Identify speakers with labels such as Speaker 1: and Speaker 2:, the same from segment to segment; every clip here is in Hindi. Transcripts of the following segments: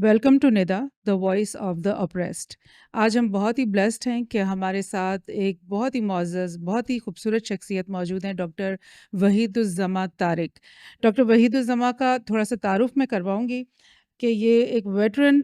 Speaker 1: Welcome to Nida the voice of the oppressed. आज हम बहुत ही ब्लेस्ड हैं कि हमारे साथ एक बहुत ही मुअज़्ज़ज़, बहुत ही खूबसूरत शख्सियत मौजूद हैं, डॉक्टर वहीदुज़्ज़मा तारिक। डॉक्टर वहीदुज़्ज़मा का थोड़ा सा तारुफ मैं करवाऊंगी कि ये एक वेटरन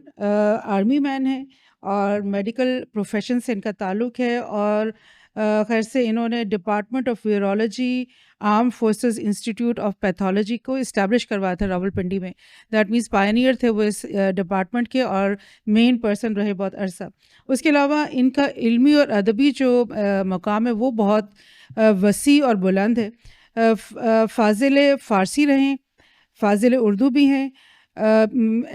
Speaker 1: आर्मी मैन है और मेडिकल प्रोफेशन से इनका ताल्लुक़ है और खैर से इन्होंने department of virology arm forces institute of pathology को इस्टेब्लिश करवाया था रावलपिंडी में। दैट मीन्स पायनियर थे वो इस डिपार्टमेंट के और मेन पर्सन रहे बहुत अरसा। उसके अलावा इनका इल्मी और अदबी जो मकाम है वो बहुत वसी और बुलंद है। फ़ाज़िल फ़ारसी रहे, फ़ाज़िल उर्दू भी हैं।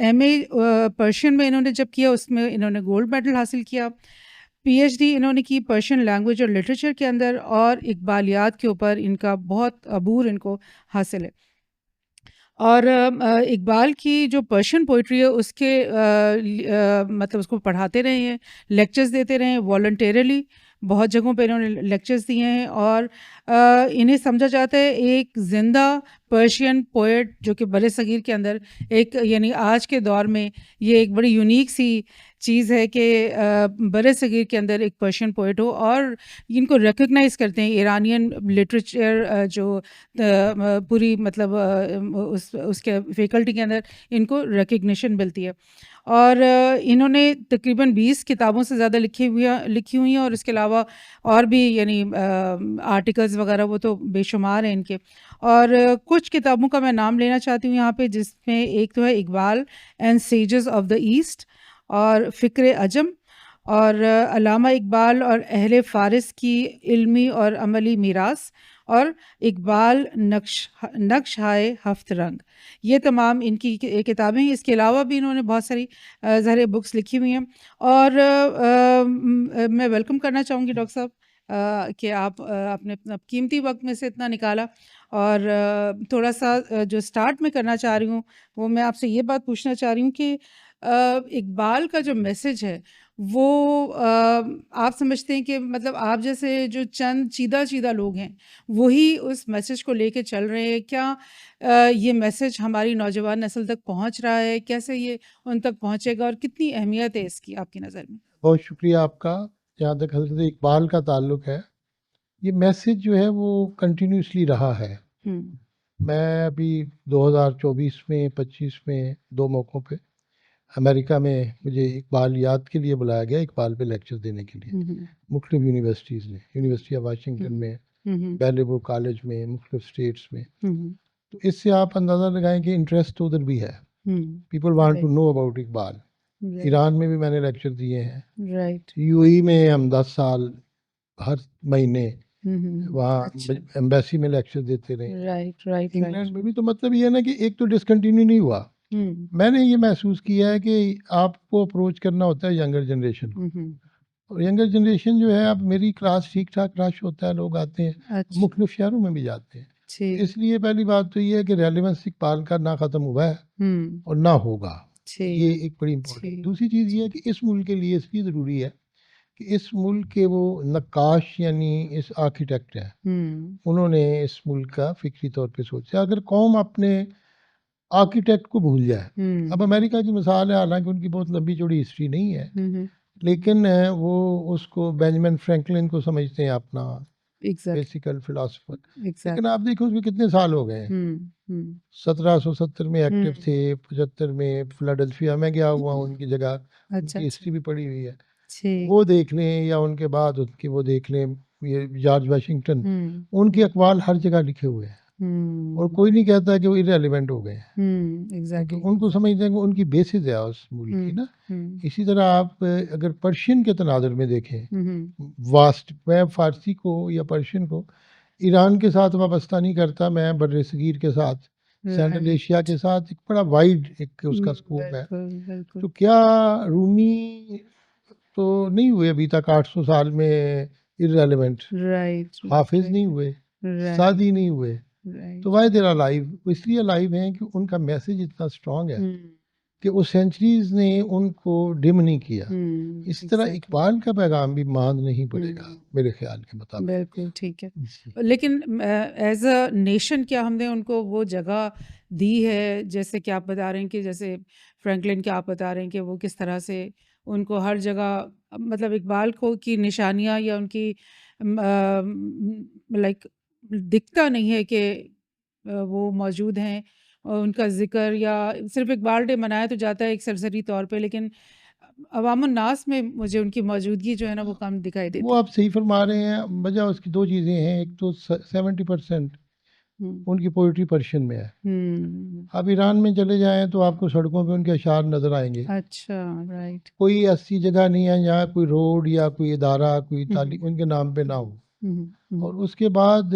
Speaker 1: एमए पर्शियन में इन्होंने जब किया उसमें इन्होंने गोल्ड मेडल हासिल किया। पीएचडी इन्होंने की पर्शियन लैंग्वेज और लिटरेचर के अंदर और इकबालियात के ऊपर इनका बहुत अबूर इनको हासिल है। और इकबाल की जो पर्शियन पोइट्री है उसके मतलब उसको पढ़ाते रहे हैं, लेक्चर्स देते रहे हैं वॉलंटरली। बहुत जगहों पे इन्होंने लेक्चर्स दिए हैं और इन्हें समझा जाता है एक ज़िंदा पर्शियन पोएट जो कि बड़े सगीर के अंदर एक यानी आज के दौर में ये एक बड़ी यूनिक सी चीज़ है कि बड़े सगीर के अंदर एक पर्शियन पोएट हो और इनको रिकग्नाइज़ करते हैं इरानियन लिटरेचर जो पूरी मतलब उसके फैकल्टी के अंदर इनको रिकग्निशन मिलती है। और इन्होंने तकरीबन 20 किताबों से ज़्यादा लिखी हुई हैं और इसके अलावा और भी यानी आर्टिकल्स वगैरह वो तो बेशुमार हैं इनके। और कुछ किताबों का मैं नाम लेना चाहती हूँ यहाँ पे, जिसमें एक तो है Iqbal and sages of the east और फ़िक्र अजम और अल्लामा इकबाल और अहले फ़ारिस की इल्मी और अमली मीरास और इकबाल नक्श हाय हफ्त रंग। ये तमाम इनकी किताबें हैं। इसके अलावा भी इन्होंने बहुत सारी ज़ाहिर बुक्स लिखी हुई हैं। और मैं वेलकम करना चाहूँगी डॉक्टर साहब कि आप आपने अपना कीमती वक्त में से इतना निकाला और थोड़ा सा जो स्टार्ट मैं करना चाह रही हूँ वो मैं आपसे ये बात पूछना चाह रही हूँ कि इकबाल का जो मैसेज है वो आप समझते हैं कि मतलब आप जैसे जो चंद चीदा लोग हैं वही उस मैसेज को लेके चल रहे हैं क्या? ये मैसेज हमारी नौजवान नस्ल तक पहुंच रहा है? कैसे ये उन तक पहुंचेगा और कितनी अहमियत है इसकी आपकी नज़र में?
Speaker 2: बहुत शुक्रिया आपका। जहाँ तक हज़रत इकबाल का ताल्लुक़ है, ये मैसेज जो है वो कंटिन्यूसली रहा है। मैं अभी 2024 में 25 में 2 मौक़ों पे अमेरिका में मुझे इकबाल याद के लिए बुलाया गया, इकबाल पे लेक्चर देने के लिए। मुख्तलिफ़ यूनिवर्सिटीज़ में, यूनिवर्सिटी ऑफ वाशिंगटन में, बेलिवर कॉलेज में, मुख्तलिफ़ स्टेट्स में। तो इससे आप अंदाज़ा लगाएँ कि इंटरेस्ट तो उधर भी है। People want to know about Iqbal. Iran में भी मैंने लेक्चर दिए हैं।
Speaker 1: राइट।
Speaker 2: यूएई में हम 10 साल हर महीने वहाँ
Speaker 1: अच्छा।
Speaker 2: एम्बेसी में लेक्चर देते रहे।
Speaker 1: राइट।
Speaker 2: इंग्लैंड में भी तो मतलब ये है ना कि एक तो डिसकंटिन्यू नहीं हुआ। मैंने ये महसूस किया है कि आपको अप्रोच करना होता है यंगर जनरेशन को। और यंगर जनरेशन जो है, अब मेरी क्लास ठीक-ठाक रश होता है, लोग आते हैं,
Speaker 1: अच्छा।
Speaker 2: मुख्तलिफ़ शहरों में भी जाते हैं।
Speaker 1: ठीक।
Speaker 2: इसलिए पहली बात तो ये है कि रेलेवेंस इकबाल का ना ख़त्म हुआ है और ना होगा।
Speaker 1: ठीक।
Speaker 2: ये एक बड़ी इम्पोर्टेंट। दूसरी चीज़ ये है कि इस मुल्क के लिए इसलिए ज़रूरी है कि इस मुल्क के वो नक्काश यानी इस आर्किटेक्ट हैं, उन्होंने इस मुल्क का फ़िक्री तौर पे सोचा। अगर कौम अपने आर्किटेक्ट को भूल जाए, अब अमेरिका की मिसाल है, हालाँकि उनकी बहुत लंबी चौड़ी हिस्ट्री नहीं है, लेकिन वो उसको बेंजामिन फ्रैंकलिन को समझते हैं अपना बेसिकल फिलॉसफर। लेकिन आप देखो उसमें कितने साल हो गए हैं। 1770 में एक्टिव थे, 75 में फिलाडेल्फिया में गया हुआ हूँ उनकी जगह, उनकी हिस्ट्री भी पड़ी हुई है। वो देख लें या उनके बाद उनकी वो देख लें, ये जॉर्ज वाशिंगटन, उनके अक़वाल हर जगह लिखे हुए हैं और कोई नहीं कहता कि वो इर्रेलेवेंट हो गए हैं। तो उनको समझते हैं कि उनकी बेसिस है उस मुल्क की ना। इसी तरह आप अगर पर्शियन के तनाज़ुर में देखें, वास्ट, मैं फ़ारसी को या पर्शियन को ईरान के साथ वाबस्ता नहीं करता, मैं बर्रे सगीर के साथ, सेंट्रल एशिया के साथ एक बड़ा वाइड एक उसका स्कोप है। तो क्या रूमी तो नहीं हुए अभी तक 800 साल में इर्रेलेवेंट, हाफ़िज़ नहीं हुए, सादी नहीं हुए, तो व्हाई दे आर अलाइव? वो इसलिए अलाइव हैं कि उनका मैसेज इतना स्ट्रॉन्ग है कि उस सेंचुरीज ने उनको डिम नहीं किया। इस तरह
Speaker 1: एग्जैक्टली।
Speaker 2: इकबाल का पैगाम भी मांद नहीं पड़ेगा मेरे ख्याल के मुताबिक।
Speaker 1: बिल्कुल ठीक है।
Speaker 2: जी।
Speaker 1: लेकिन एज अ नेशन क्या हमने उनको वो जगह दी है, जैसे कि आप बता रहे हैं कि जैसे फ्रैंकलिन के आप बता रहे हैं कि वो किस तरह से उनको हर जगह मतलब इकबाल को की निशानियां या उनकी लाइक दिखता नहीं है कि वो मौजूद हैं, और उनका जिक्र या सिर्फ इकबाल डे मनाया तो जाता है एक सरसरी तौर पे, लेकिन अवामुन नास में मुझे उनकी मौजूदगी जो है ना वो कम दिखाई
Speaker 2: वो
Speaker 1: देती
Speaker 2: आप सही फरमा रहे हैं। वजह उसकी दो चीज़ें हैं। एक तो 70%
Speaker 1: है।
Speaker 2: उनकी पोइट्री पर्शियन में है।
Speaker 1: हुँ।
Speaker 2: आप ईरान में चले जाएं तो आपको सड़कों पे उनके अशार नज़र आएंगे।
Speaker 1: अच्छा, राइट।
Speaker 2: कोई ऐसी जगह नहीं है जहाँ कोई रोड या कोई इदारा कोई
Speaker 1: हुँ,
Speaker 2: तालीम उनके नाम पे ना हो।
Speaker 1: हुँ, हुँ,
Speaker 2: और उसके बाद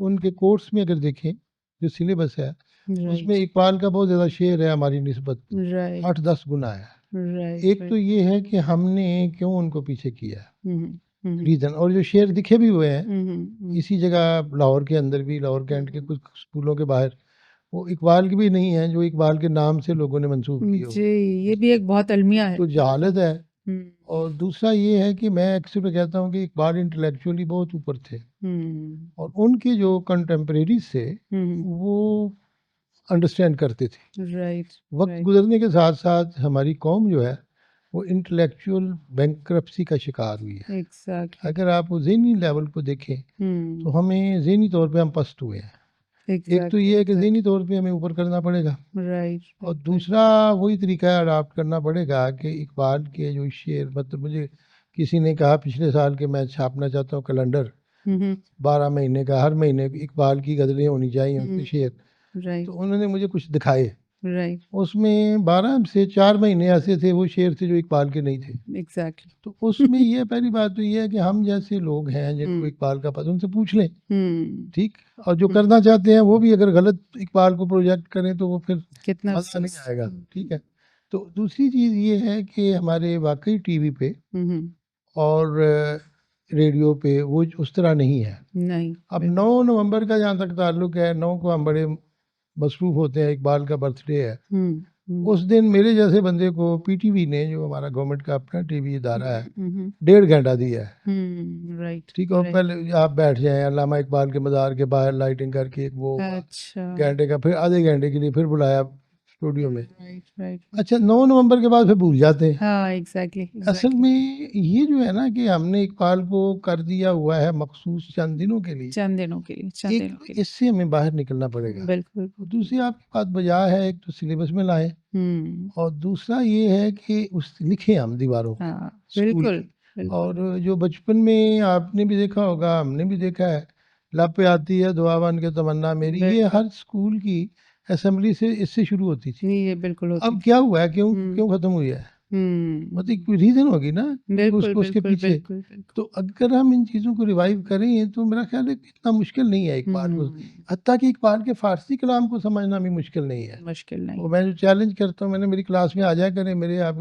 Speaker 2: उनके कोर्स में अगर देखें, जो सिलेबस है उसमें
Speaker 1: राइट,
Speaker 2: इकबाल का बहुत ज़्यादा शेर है हमारी निस्बत,
Speaker 1: राइट,
Speaker 2: 8-10 गुना है।
Speaker 1: राइट,
Speaker 2: एक तो
Speaker 1: राइट।
Speaker 2: ये है कि हमने क्यों उनको पीछे किया,
Speaker 1: हुँ, हुँ,
Speaker 2: रीज़न। और जो शेर लिखे भी हुए हैं
Speaker 1: हुँ, हुँ,
Speaker 2: इसी जगह लाहौर के अंदर भी, लाहौर कैंट के
Speaker 1: हुँ।
Speaker 2: कुछ स्कूलों के बाहर, वो इकबाल की भी नहीं है जो इकबाल के नाम से लोगों ने मंसूब किए हो।
Speaker 1: जी, ये भी एक बहुत अलमिया है।
Speaker 2: तो जहालत है।
Speaker 1: हुँ,
Speaker 2: और दूसरा ये है कि मैं अक्सर कहता हूँ कि इकबाल इंटेलेक्चुअली बहुत ऊपर थे
Speaker 1: हुँ,
Speaker 2: और उनके जो कंटेम्परेरीज थे
Speaker 1: हुँ,
Speaker 2: वो अंडरस्टैंड करते थे।
Speaker 1: राइट,
Speaker 2: वक्त
Speaker 1: राइट,
Speaker 2: गुजरने के साथ साथ हमारी कौम जो है वो इंटेलेक्चुअल बैंक्रप्सी का शिकार हुई है।
Speaker 1: एग्ज़ैक्टली।
Speaker 2: अगर आप वो ज़हनी लेवल को देखें तो
Speaker 1: हुँ,
Speaker 2: हमें ज़हनी तौर पे हम पस्त हुए हैं। एक तो
Speaker 1: एग्ज़ैक्टली,
Speaker 2: ये है कि ज़हनी
Speaker 1: एग्ज़ैक्टली,
Speaker 2: तौर पे हमें ऊपर करना पड़ेगा
Speaker 1: राइट,
Speaker 2: और
Speaker 1: राइट, राइट।
Speaker 2: दूसरा वही तरीका अडॉप्ट करना पड़ेगा कि इकबाल के जो शेर, मतलब मुझे किसी ने कहा पिछले साल के मैं छापना चाहता हूँ कैलेंडर,
Speaker 1: हुँ, हुँ,
Speaker 2: 12 महीने का, हर महीने इकबाल की गज़लें होनी चाहिए,
Speaker 1: हुँ,
Speaker 2: उनके शेर।
Speaker 1: राइट,
Speaker 2: तो उन्होंने मुझे कुछ दिखाए,
Speaker 1: राइट,
Speaker 2: उसमें 12 से 4 महीने ऐसे थे वो शेर थे जो इकबाल के नहीं थे।
Speaker 1: एग्ज़ैक्टली।
Speaker 2: तो उसमें ये पहली बात तो ये है कि हम जैसे लोग हैं जिनको
Speaker 1: हुँ,
Speaker 2: इकबाल का पता, उनसे पूछ लें,
Speaker 1: हुँ,
Speaker 2: ठीक? और जो
Speaker 1: हुँ,
Speaker 2: करना चाहते हैं वो भी अगर गलत इकबाल को प्रोजेक्ट करें तो वो फिर
Speaker 1: कितना
Speaker 2: मज़ा नहीं
Speaker 1: अफ़सोस।
Speaker 2: आएगा, ठीक
Speaker 1: हुँ,
Speaker 2: है? तो दूसरी चीज़ ये है कि हमारे वाक़ई टीवी पे
Speaker 1: हुँ, हुँ।
Speaker 2: और रेडियो पे वो उस तरह नहीं है।
Speaker 1: नहीं,
Speaker 2: अब
Speaker 1: बिल्कुल।
Speaker 2: 9 नवंबर का जहाँ तक ताल्लुक है, 9 को हम बड़े मसरूफ़ होते हैं, इकबाल का बर्थडे है।
Speaker 1: हुँ, हुँ,
Speaker 2: उस दिन मेरे जैसे बंदे को पीटीवी ने, जो हमारा गवर्नमेंट का अपना टीवी
Speaker 1: हुँ,
Speaker 2: इदारा है,
Speaker 1: हुँ, हुँ,
Speaker 2: 1.5 घंटा दिया है।
Speaker 1: हुँ, राइट,
Speaker 2: ठीक है? और
Speaker 1: राइट।
Speaker 2: पहले आप बैठ जाएँ अल्लामा इकबाल के मज़ार के बाहर लाइटिंग करके, एक वो हुआ,
Speaker 1: अच्छा।
Speaker 2: घंटे का, फिर आधे घंटे के लिए फिर बुलाया स्टूडियो में।
Speaker 1: Right, right.
Speaker 2: अच्छा, 9 नवंबर के बाद फिर भूल जाते हैं।
Speaker 1: हाँ, एग्ज़ैक्टली,
Speaker 2: असल
Speaker 1: एग्ज़ैक्टली।
Speaker 2: में ये जो है ना कि हमने इकबाल को कर दिया हुआ है मखसूस चंद दिनों के लिए।
Speaker 1: चंद दिनों के लिए, चंद
Speaker 2: एक
Speaker 1: दिनों
Speaker 2: तो
Speaker 1: के लिए।
Speaker 2: इससे हमें बाहर निकलना पड़ेगा
Speaker 1: बिल्कुल,
Speaker 2: और
Speaker 1: बिल्कुल।
Speaker 2: दूसरी आपकी बात बजा है, एक तो सिलेबस में लाएँ
Speaker 1: हुँ,
Speaker 2: और दूसरा ये है कि उस लिखें हम दीवारों पे,
Speaker 1: हाँ,
Speaker 2: स्कूल
Speaker 1: बिल्कुल,
Speaker 2: की।
Speaker 1: बिल्कुल।
Speaker 2: और जो बचपन में आपने भी देखा होगा, हमने भी देखा है, लब पे आती है दुआ बन के तमन्ना मेरी, ये
Speaker 1: बिल्कुल,
Speaker 2: हर स्कूल की असेंबली से इससे शुरू होती थी।
Speaker 1: जी, ये बिल्कुल होती
Speaker 2: अब
Speaker 1: थी।
Speaker 2: क्या हुआ है, क्यों
Speaker 1: हुँ,
Speaker 2: क्यों ख़त्म हुई है? मतलब
Speaker 1: हुँ।
Speaker 2: कोई रीज़न होगी ना
Speaker 1: बिल्कुल,
Speaker 2: उसको उसके
Speaker 1: बिल्कुल,
Speaker 2: पीछे।
Speaker 1: बिल्कुल, बिल्कुल।
Speaker 2: तो अगर हम इन चीज़ों को रिवाइव करें तो मेरा ख़्याल है कि इतना मुश्किल नहीं है इकबाल को,
Speaker 1: हुँ,
Speaker 2: हत्ता कि इकबाल के फ़ारसी कलाम को समझना भी मुश्किल नहीं है।
Speaker 1: मुश्किल नहीं।
Speaker 2: और मैं जो चैलेंज करता हूँ, मैंने मेरी क्लास में आ जाया करें, मेरे आप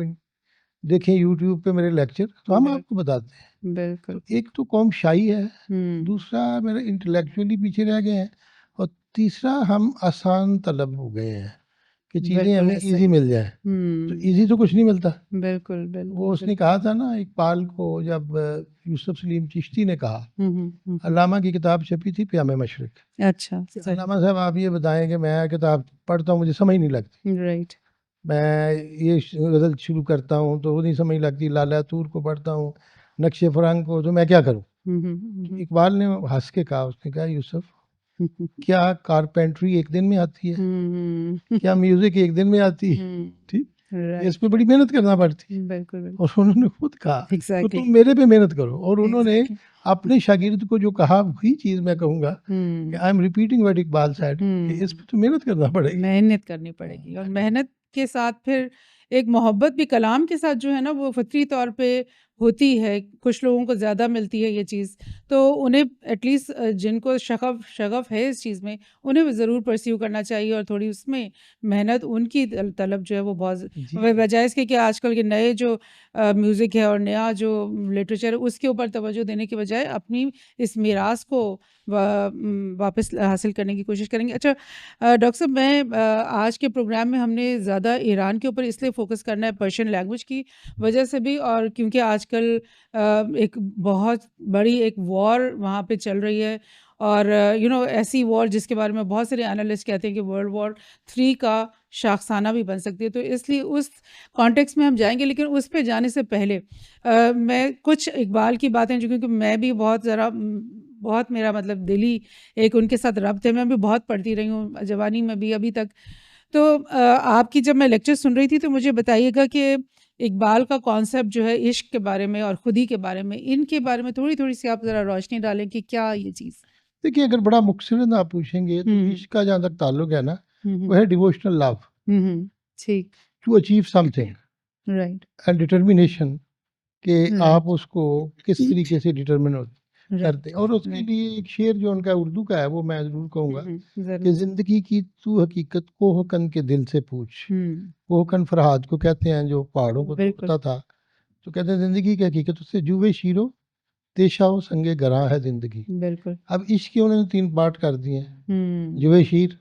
Speaker 2: देखें यूट्यूब पे मेरे लेक्चर, तो हम
Speaker 1: बिल
Speaker 2: आपको बताते हैं।
Speaker 1: बिल्कुल।
Speaker 2: तो एक तो कौम शाई है,
Speaker 1: हुँ,
Speaker 2: दूसरा मेरा इंटेलेक्चुअली पीछे रह गए हैं और तीसरा हम आसान तलब हो गए हैं कि चीज़ें
Speaker 1: बिल्कुल
Speaker 2: हमें
Speaker 1: ऐसा
Speaker 2: ईज़ी
Speaker 1: ही है।
Speaker 2: मिल जाएँ। तो
Speaker 1: हुँ,
Speaker 2: ईज़ी तो कुछ नहीं मिलता।
Speaker 1: बिल्कुल,
Speaker 2: वो
Speaker 1: बिल्कुल,
Speaker 2: उसने
Speaker 1: बिल्कुल।
Speaker 2: कहा था ना इकबाल को, जब यूसुफ सलीम चिश्ती ने कहा,
Speaker 1: हुँ, हुँ, हुँ, हुँ।
Speaker 2: अल्लामा की किताब छपी थी क़याम मशरिक़,
Speaker 1: अच्छा,
Speaker 2: कि
Speaker 1: सही।
Speaker 2: अल्लामा साहब आप ये बताएँ कि मैं किताब पढ़ता हूँ मुझे समझ नहीं लगती।
Speaker 1: राइट।
Speaker 2: मैं ये गज़ल शुरू करता हूँ तो वो नहीं समझ लगती, लाला तूर को पढ़ता हूँ, नक्शे फ़रंग को, तो मैं क्या करूँ?
Speaker 1: हुँ, हुँ, हुँ,
Speaker 2: तो
Speaker 1: हुँ।
Speaker 2: इकबाल ने हँस के कहा, उसने कहा यूसुफ,
Speaker 1: हुँ, हुँ, हुँ।
Speaker 2: क्या कारपेंटरी एक दिन में आती है?
Speaker 1: हुँ,
Speaker 2: क्या म्यूज़िक एक दिन में आती है?
Speaker 1: हुँ।
Speaker 2: ठीक? इस
Speaker 1: राइट,
Speaker 2: पे बड़ी
Speaker 1: राइट।
Speaker 2: मेहनत करना पड़ती है।
Speaker 1: बिल्कुल, बिल्कुल।
Speaker 2: और उन्होंने खुद कहा तो
Speaker 1: एग्ज़ैक्टली,
Speaker 2: तुम मेरे पे मेहनत करो, और उन्होंने
Speaker 1: एग्ज़ैक्टली।
Speaker 2: अपने शागिर्द को जो कहा वही चीज़ मैं कहूँगा कि
Speaker 1: हुँ,
Speaker 2: I am repeating what Iqbal said, कि इस
Speaker 1: हुँ।
Speaker 2: पे तो मेहनत करना पड़ेगी।
Speaker 1: मेहनत करनी पड़ेगी और मेहनत के साथ फिर एक मोहब्बत भी कलाम के साथ जो है ना वो फ़ितरी तौर पे होती है, कुछ लोगों को ज़्यादा मिलती है ये चीज़, तो उन्हें एटलीस्ट जिनको शगफ़ है इस चीज़ में, उन्हें भी ज़रूर परस्यू करना चाहिए और थोड़ी उसमें मेहनत उनकी तलब जो है वो बहुत
Speaker 2: जी,
Speaker 1: बजाय इसके कि आजकल के नए जो म्यूज़िक है और नया जो लिटरेचर है उसके ऊपर तवज्जो देने के बजाय अपनी इस मीरास को वापस हासिल करने की कोशिश करेंगे। अच्छा, डॉक्टर साहब, मैं आज के प्रोग्राम में हमने ज़्यादा ईरान के ऊपर इसलिए फ़ोकस करना है पर्शियन लैंग्वेज की वजह से भी, और क्योंकि आजकल एक बहुत बड़ी एक वॉर वहाँ पे चल रही है, और ऐसी वॉर जिसके बारे में बहुत सारे एनालिस्ट कहते हैं कि वर्ल्ड वॉर 3 का शाखसाना भी बन सकती है, तो इसलिए उस कॉन्टेक्स्ट में हम जाएंगे। लेकिन उस पे जाने से पहले मैं कुछ इकबाल की बातें, जो क्योंकि मैं भी बहुत ज़रा बहुत मेरा मतलब दिली एक उनके साथ रब्त है, मैं भी बहुत पढ़ती रही हूँ जवानी में भी अभी तक। तो आपकी जब मैं लेक्चर सुन रही थी तो मुझे बताइएगा कि इकबाल का कॉन्सेप्ट जो है इश्क के बारे में और खुदी के बारे में, इनके बारे में थोड़ी-थोड़ी सी आप ज़रा रोशनी डालें कि क्या ये चीज़?
Speaker 2: देखिए अगर बड़ा मुख्तसरन आप पूछेंगे तो
Speaker 1: हुँ,
Speaker 2: इश्क का जहाँ तक ताल्लुक है ना,
Speaker 1: हुँ,
Speaker 2: वो
Speaker 1: हुँ,
Speaker 2: है डिवोशनल लव
Speaker 1: हुँ, हुँ, ठीक,
Speaker 2: to achieve something
Speaker 1: right,
Speaker 2: and determination कि आप
Speaker 1: राइट,
Speaker 2: उसको किस तरीके से डिटरमिन करते
Speaker 1: राइट,
Speaker 2: हैं। और उसके
Speaker 1: राइट,
Speaker 2: लिए एक शेर जो उनका उर्दू का है वो मैं ज़रूर
Speaker 1: हुँ,
Speaker 2: कहूँगा
Speaker 1: हुँ,
Speaker 2: कि
Speaker 1: ज़रूर,
Speaker 2: ज़िंदगी की तू हकीकत कोहकन के दिल से पूछ।
Speaker 1: हुँ,
Speaker 2: कोहकन फरहाद को कहते हैं जो पहाड़ों को
Speaker 1: बिल्कुल,
Speaker 2: तोड़ता था। तो कहते हैं ज़िंदगी की हकीकत उससे जुए शीरो तेशाओ संगे गरां है ज़िंदगी।
Speaker 1: बिल्कुल,
Speaker 2: अब इश्क के उन्होंने 3 पार्ट कर दिए हैं।
Speaker 1: हुँ,
Speaker 2: जुए शीर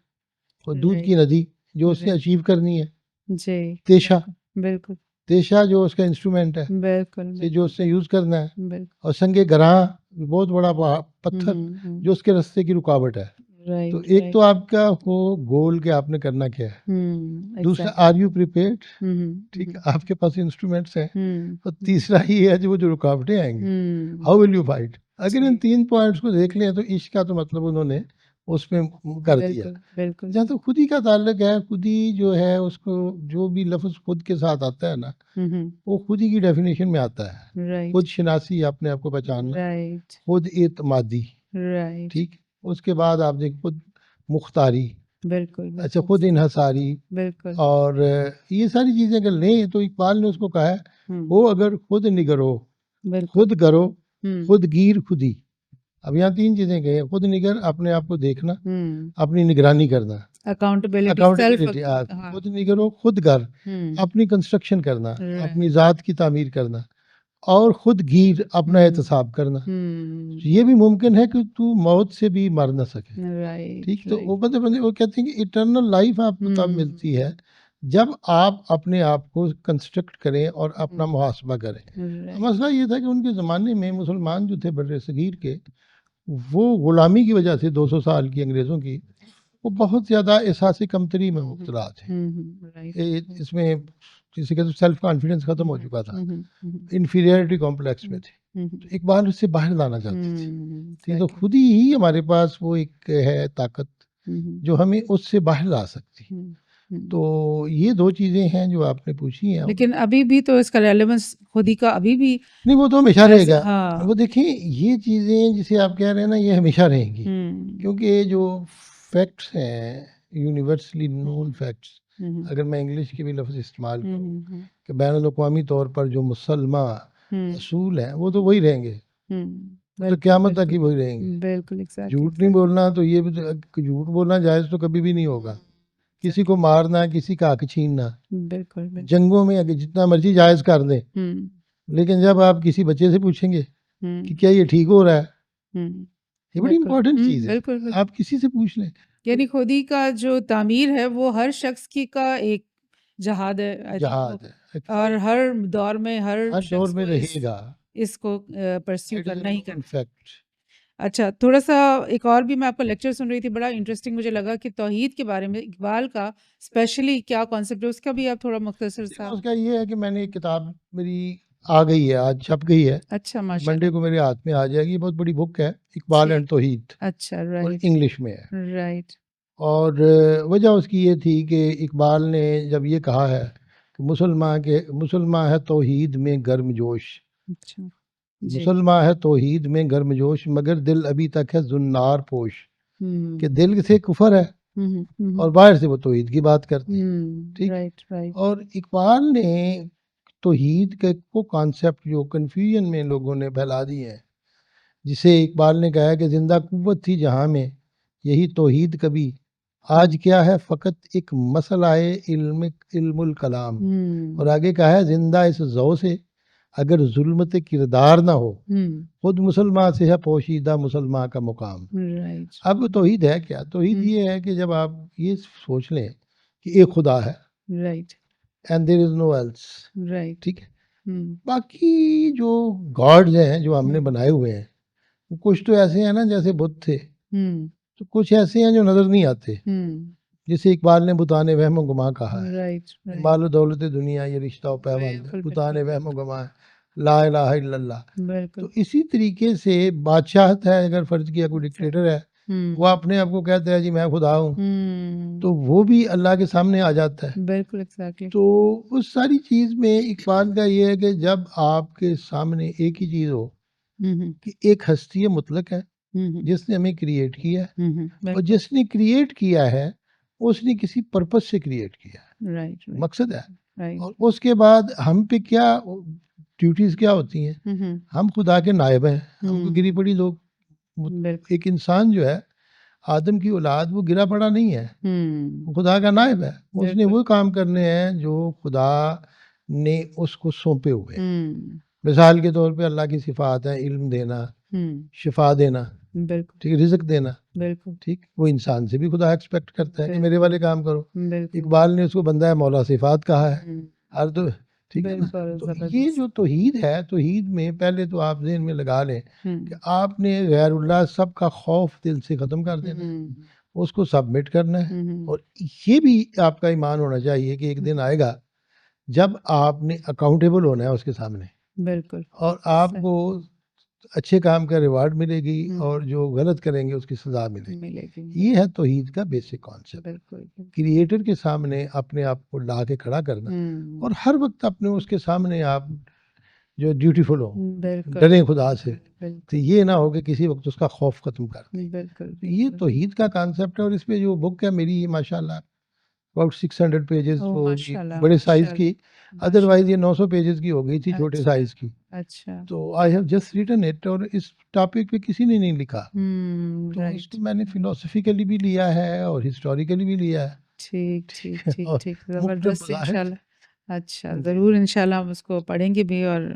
Speaker 2: और दूध
Speaker 1: राइट,
Speaker 2: की नदी जो उसने
Speaker 1: राइट,
Speaker 2: अचीव करनी है।
Speaker 1: जी,
Speaker 2: तेशा,
Speaker 1: बिल्कुल, बिल्कुल,
Speaker 2: तेशा जो उसका इंस्ट्रूमेंट है
Speaker 1: बिल्कुल,
Speaker 2: से जो
Speaker 1: बिल्कुल,
Speaker 2: उसने यूज़ करना है।
Speaker 1: बिल्कुल,
Speaker 2: और संगे गरां बहुत बड़ा
Speaker 1: हुँ,
Speaker 2: पत्थर
Speaker 1: हुँ, हुँ,
Speaker 2: जो उसके रास्ते की रुकावट है। तो
Speaker 1: राइट,
Speaker 2: एक तो
Speaker 1: राइट,
Speaker 2: आपका वो गोल कि आपने करना क्या है।
Speaker 1: हुँ,
Speaker 2: दूसरा
Speaker 1: एग्ज़ैक्टली,
Speaker 2: आर यू प्रिपेयर्ड,
Speaker 1: हुँ, हुँ,
Speaker 2: ठीक
Speaker 1: हुँ,
Speaker 2: है, आपके पास इंस्ट्रूमेंट्स हैं।
Speaker 1: हुँ,
Speaker 2: और
Speaker 1: हुँ,
Speaker 2: तीसरा ये है जो रुकावटें आएँगी,
Speaker 1: हुँ,
Speaker 2: हाउ विल यू फाइट? अगर इन
Speaker 1: जी,
Speaker 2: 3 पॉइंट्स को देख लें तो इश्क का तो मतलब उन्होंने उसमें कर दिया।
Speaker 1: बिल्कुल, बिल्कुल,
Speaker 2: जहाँ तक खुदी का ताल्लुक है, खुदी जो है उसको जो भी लफ्ज़ खुद के साथ आता है ना,
Speaker 1: हुँ, हुँ,
Speaker 2: वो खुदी की डेफ़िनेशन में आता है।
Speaker 1: राइट,
Speaker 2: खुद शिनासी अपने आप को पहचानना,
Speaker 1: राइट,
Speaker 2: खुद एतमादी,
Speaker 1: राइट,
Speaker 2: ठीक? उसके बाद आप देखिए खुद मुख्तारी,
Speaker 1: बिल्कुल,
Speaker 2: अच्छा
Speaker 1: बिल्कुल,
Speaker 2: खुद इन्हसारी।
Speaker 1: बिल्कुल,
Speaker 2: और ये सारी चीज़ें अगर लें तो इकबाल ने उसको कहा है,
Speaker 1: हुँ,
Speaker 2: हो अगर खुद निगरो,
Speaker 1: बिल्कुल,
Speaker 2: खुद करो,
Speaker 1: हुँ,
Speaker 2: खुद गिर खुदी। अब यहाँ 3 चीज़ें कही हैं, खुद निगर अपने आप को देखना,
Speaker 1: हुँ,
Speaker 2: अपनी निगरानी करना,
Speaker 1: अकाउंटेबिलिटी, सेल्फ
Speaker 2: अकाउंटेबिलिटी
Speaker 1: हाँ,
Speaker 2: खुद निगरो, खुद घर,
Speaker 1: हुँ,
Speaker 2: अपनी कंस्ट्रक्शन करना, अपनी
Speaker 1: राइट,
Speaker 2: ज़ात की तामीर करना और खुद गिर अपना
Speaker 1: हुँ,
Speaker 2: एहतसाब करना।
Speaker 1: हुँ,
Speaker 2: ये भी मुमकिन है कि तू मौत से भी मर ना सके।
Speaker 1: राइट,
Speaker 2: ठीक, तो
Speaker 1: राइट,
Speaker 2: वो बंदे वो कहते हैं कि इटर्नल लाइफ आपको तब मिलती
Speaker 1: हुँ,
Speaker 2: है जब आप अपने आप को कंस्ट्रक्ट करें और
Speaker 1: हुँ,
Speaker 2: अपना मुहासबा करें।
Speaker 1: राइट,
Speaker 2: मसला ये था कि उनके ज़माने में मुसलमान जो थे बर्रे सगीर के, वो गुलामी की वजह से 200 साल की अंग्रेज़ों की, वो बहुत ज़्यादा एहसास कमतरी में
Speaker 1: हुँ, हुँ,
Speaker 2: मुब्तला थे।
Speaker 1: हुँ, हुँ, राइट, राइट,
Speaker 2: इसमें जिसे कहते सेल्फ कॉन्फिडेंस ख़त्म
Speaker 1: हुँ,
Speaker 2: हो
Speaker 1: हुँ,
Speaker 2: चुका था,
Speaker 1: हुँ, हुँ, हुँ,
Speaker 2: इन्फीरियरिटी कॉम्प्लेक्स में
Speaker 1: हुँ,
Speaker 2: थे।
Speaker 1: हुँ,
Speaker 2: तो
Speaker 1: हुँ,
Speaker 2: इकबाल उससे बाहर लाना चाहते थे।
Speaker 1: हुँ,
Speaker 2: ठीक, तो
Speaker 1: एग्ज़ैक्टली,
Speaker 2: खुद ही हमारे पास वो एक है ताकत
Speaker 1: हुँ, हुँ,
Speaker 2: जो हमें उससे बाहर ला सकती है।
Speaker 1: हुँ, हुँ।
Speaker 2: तो ये 2 चीज़ें हैं जो आपने पूछी हैं।
Speaker 1: लेकिन अभी भी तो इसका रेलेवेंस खुद ही का अभी भी
Speaker 2: नहीं वो तो हमेशा
Speaker 1: ऐसा,
Speaker 2: रहेगा। वो
Speaker 1: हाँ,
Speaker 2: देखिए ये चीज़ें जिसे आप कह रहे हैं ना ये हमेशा रहेंगी।
Speaker 1: हुँ,
Speaker 2: क्योंकि जो फैक्ट्स हैं यूनिवर्सली नोन
Speaker 1: हुँ,
Speaker 2: फैक्ट्स,
Speaker 1: हुँ, हुँ,
Speaker 2: अगर मैं इंग्लिश के भी लफ्ज़ इस्तेमाल
Speaker 1: हुँ,
Speaker 2: करूँ
Speaker 1: हुँ, हुँ,
Speaker 2: कि बैनुल-अक़वामी तौर पर जो मुसल्मा
Speaker 1: हुँ,
Speaker 2: असूल हैं वो तो वही रहेंगे।
Speaker 1: हुँ,
Speaker 2: वो तो
Speaker 1: बिल्कुल,
Speaker 2: क़यामत तक ही
Speaker 1: बिल्कुल,
Speaker 2: वही रहेंगे।
Speaker 1: बिल्कुल, एग्ज़ैक्टली,
Speaker 2: झूठ नहीं
Speaker 1: एग्ज़ैक्टली,
Speaker 2: बोलना तो ये भी तो झूठ बोलना जायज़ तो कभी भी नहीं
Speaker 1: हुँ,
Speaker 2: होगा। किसी को
Speaker 1: एग्ज़ैक्टली,
Speaker 2: मारना, किसी का हक छीनना,
Speaker 1: बिल्कुल, बिल्कुल,
Speaker 2: जंगों में अगर जितना मर्ज़ी जायज़ कर दें,
Speaker 1: हुँ,
Speaker 2: लेकिन जब आप किसी बच्चे से पूछेंगे कि
Speaker 1: हुँ,
Speaker 2: क्या ये ठीक हो रहा है,
Speaker 1: हुँ,
Speaker 2: ये बड़ी
Speaker 1: बिल्कुल,
Speaker 2: इंपॉर्टेंट चीज़ है।
Speaker 1: बिल्कुल, बिल्कुल।
Speaker 2: आप किसी से पूछ लें, तो
Speaker 1: यानी खुदी का जो तामीर है वो हर शख्स की का एक जहाद है, आई थिंक वो,
Speaker 2: जहाद है, एक
Speaker 1: और
Speaker 2: फ़ाइट
Speaker 1: हर दौर में हर
Speaker 2: हर दौर
Speaker 1: शख्स
Speaker 2: में
Speaker 1: को
Speaker 2: रहेगा।
Speaker 1: इसको परस्यू
Speaker 2: इट इज़ अ
Speaker 1: करना ही
Speaker 2: नोन
Speaker 1: करना है।
Speaker 2: फैक्ट।
Speaker 1: अच्छा, थोड़ा-सा एक और भी मैं आपका लेक्चर सुन रही थी, बड़ा इंटरेस्टिंग मुझे लगा कि तौहीद के बारे में इकबाल का स्पेशली क्या कॉन्सेप्ट है, उसका भी आप थोड़ा मुख्तसर
Speaker 2: देखो
Speaker 1: सा।
Speaker 2: उसका ये है कि मैंने एक किताब मेरी आ गई है, आज छप गई है।
Speaker 1: अच्छा,
Speaker 2: मंडे
Speaker 1: माशाल्लाह।
Speaker 2: को मेरे हाथ में आ जाएगी। ये बहुत बड़ी बुक है, इकबाल एंड
Speaker 1: ठीक।
Speaker 2: तौहीद,
Speaker 1: अच्छा,
Speaker 2: और
Speaker 1: राइट,
Speaker 2: इंग्लिश में है।
Speaker 1: राइट।
Speaker 2: और वजह उसकी ये थी कि इकबाल ने जब ये कहा है कि मुसलमान है तौहीद में गर्मजोश,
Speaker 1: अच्छा, जी।
Speaker 2: मुसलमान है तौहीद में गर्मजोश मगर दिल अभी तक है जुन्नार पोश। कि
Speaker 1: हुँ।
Speaker 2: दिल से कुफर है
Speaker 1: हुँ, हुँ, हुँ,
Speaker 2: और
Speaker 1: हुँ।
Speaker 2: बाहर से वो तौहीद की बात करते हैं।
Speaker 1: हुँ,
Speaker 2: ठीक,
Speaker 1: राइट, राइट।
Speaker 2: और इकबाल ने तौहीद के को कॉन्सेप्ट जो कन्फ्यूजन में लोगों ने फैला दिए हैं, जिसे इकबाल ने कहा है कि जिंदा कुव्वत थी जहाँ में यही तौहीद कभी, आज क्या है फ़कत एक मसलाए इल्मुल कलाम। और आगे कहा है जिंदा इस जौ से अगर जुल्मत किरदार ना हो, खुद मुसलमान से है पोशीदा मुसलमान का मुकाम।
Speaker 1: राइट।
Speaker 2: अब तौहीद है क्या? तौहीद ये है कि जब आप ये सोच लें कि एक खुदा है,
Speaker 1: right.
Speaker 2: And there is no else,
Speaker 1: right.
Speaker 2: ठीक है। बाकी जो गॉड्स हैं जो हमने बनाए हुए हैं, कुछ तो ऐसे हैं ना जैसे बुत थे, तो कुछ ऐसे हैं जो नजर नहीं आते, जिसे इकबाल ने बुताने वहम गुमा कहा है।
Speaker 1: राइट।
Speaker 2: मालो दौलत दुनिया ये रिश्ता व पैबंद, बुताने वहम गुमा है, ला इलाहा इल्लल्लाह। तो इसी तरीके से बादशाहत है, अगर फर्ज किया कोई डिक्टेटर है, वो अपने आप को कहता है जी मैं खुदा हूँ, तो वो भी अल्लाह के सामने आ जाता है।
Speaker 1: बिल्कुल एग्जैक्टली।
Speaker 2: तो उस सारी चीज में इकबाल का ये है कि जब आपके सामने एक ही चीज हो कि एक हस्ती मुतलक है जिसने हमें क्रिएट किया है, और जिसने क्रिएट किया है उसने किसी पर्पस से क्रिएट किया है,
Speaker 1: राइट।
Speaker 2: मकसद है। और उसके बाद हम पे क्या ड्यूटीज क्या होती हैं, हम खुदा के नायब हैं, हमको गिरी पड़ी लोग। एक इंसान जो है आदम की औलाद, वो गिरा पड़ा नहीं है, वो खुदा का नायब है, उसने वो काम करने हैं जो खुदा ने उसको सौंपे हुए हैं। मिसाल के तौर पे अल्लाह की सिफात है इल्म देना, शिफा देना, ठीक है, रिज़्क देना, ठीक। वो इंसान से भी खुदा एक्सपेक्ट करता है कि मेरे वाले काम करो। इकबाल ने उसको बंदा है मौला सिफात कहा है हर, तो ठीक है ना। तो ये जो तौहीद है, तौहीद में पहले तो आप ज़हन में लगा लें कि आपने गैरुल्लाह सब का खौफ दिल से ख़त्म कर देना है, उसको सबमिट करना है। और ये भी आपका ईमान होना चाहिए कि एक दिन आएगा जब आपने अकाउंटेबल होना है उसके सामने,
Speaker 1: बिल्कुल,
Speaker 2: और आपको अच्छे काम का रिवार्ड मिलेगी और जो गलत करेंगे उसकी सजा मिलेगी। ये है तौहीद का बेसिक कॉन्सेप्ट, क्रिएटर के सामने अपने आप को ला के खड़ा करना, और हर वक्त अपने उसके सामने आप जो ड्यूटीफुल हो, डरें खुदा से, तो ये ना हो कि किसी वक्त उसका खौफ खत्म कर दें। ये तौहीद का कॉन्सेप्ट है। और इस पे जो बुक है मेरी, माशाल्लाह अबाउट 600 पेजेस, वो भी बड़े साइज की, अदरवाइज ये 900 पेजेस की हो गई थी छोटे साइज की।
Speaker 1: अच्छा।
Speaker 2: तो I have just written it, और इस टॉपिक पे किसी ने नहीं लिखा, तो इसको मैंने फिलोसफिकली भी लिया है और हिस्टोरिकली भी लिया है।
Speaker 1: ठीक ठीक ठीक ठीक, ज़बरदस्त इंशाल्लाह। अच्छा, ज़रूर इंशाल्लाह हम उसको पढ़ेंगे भी और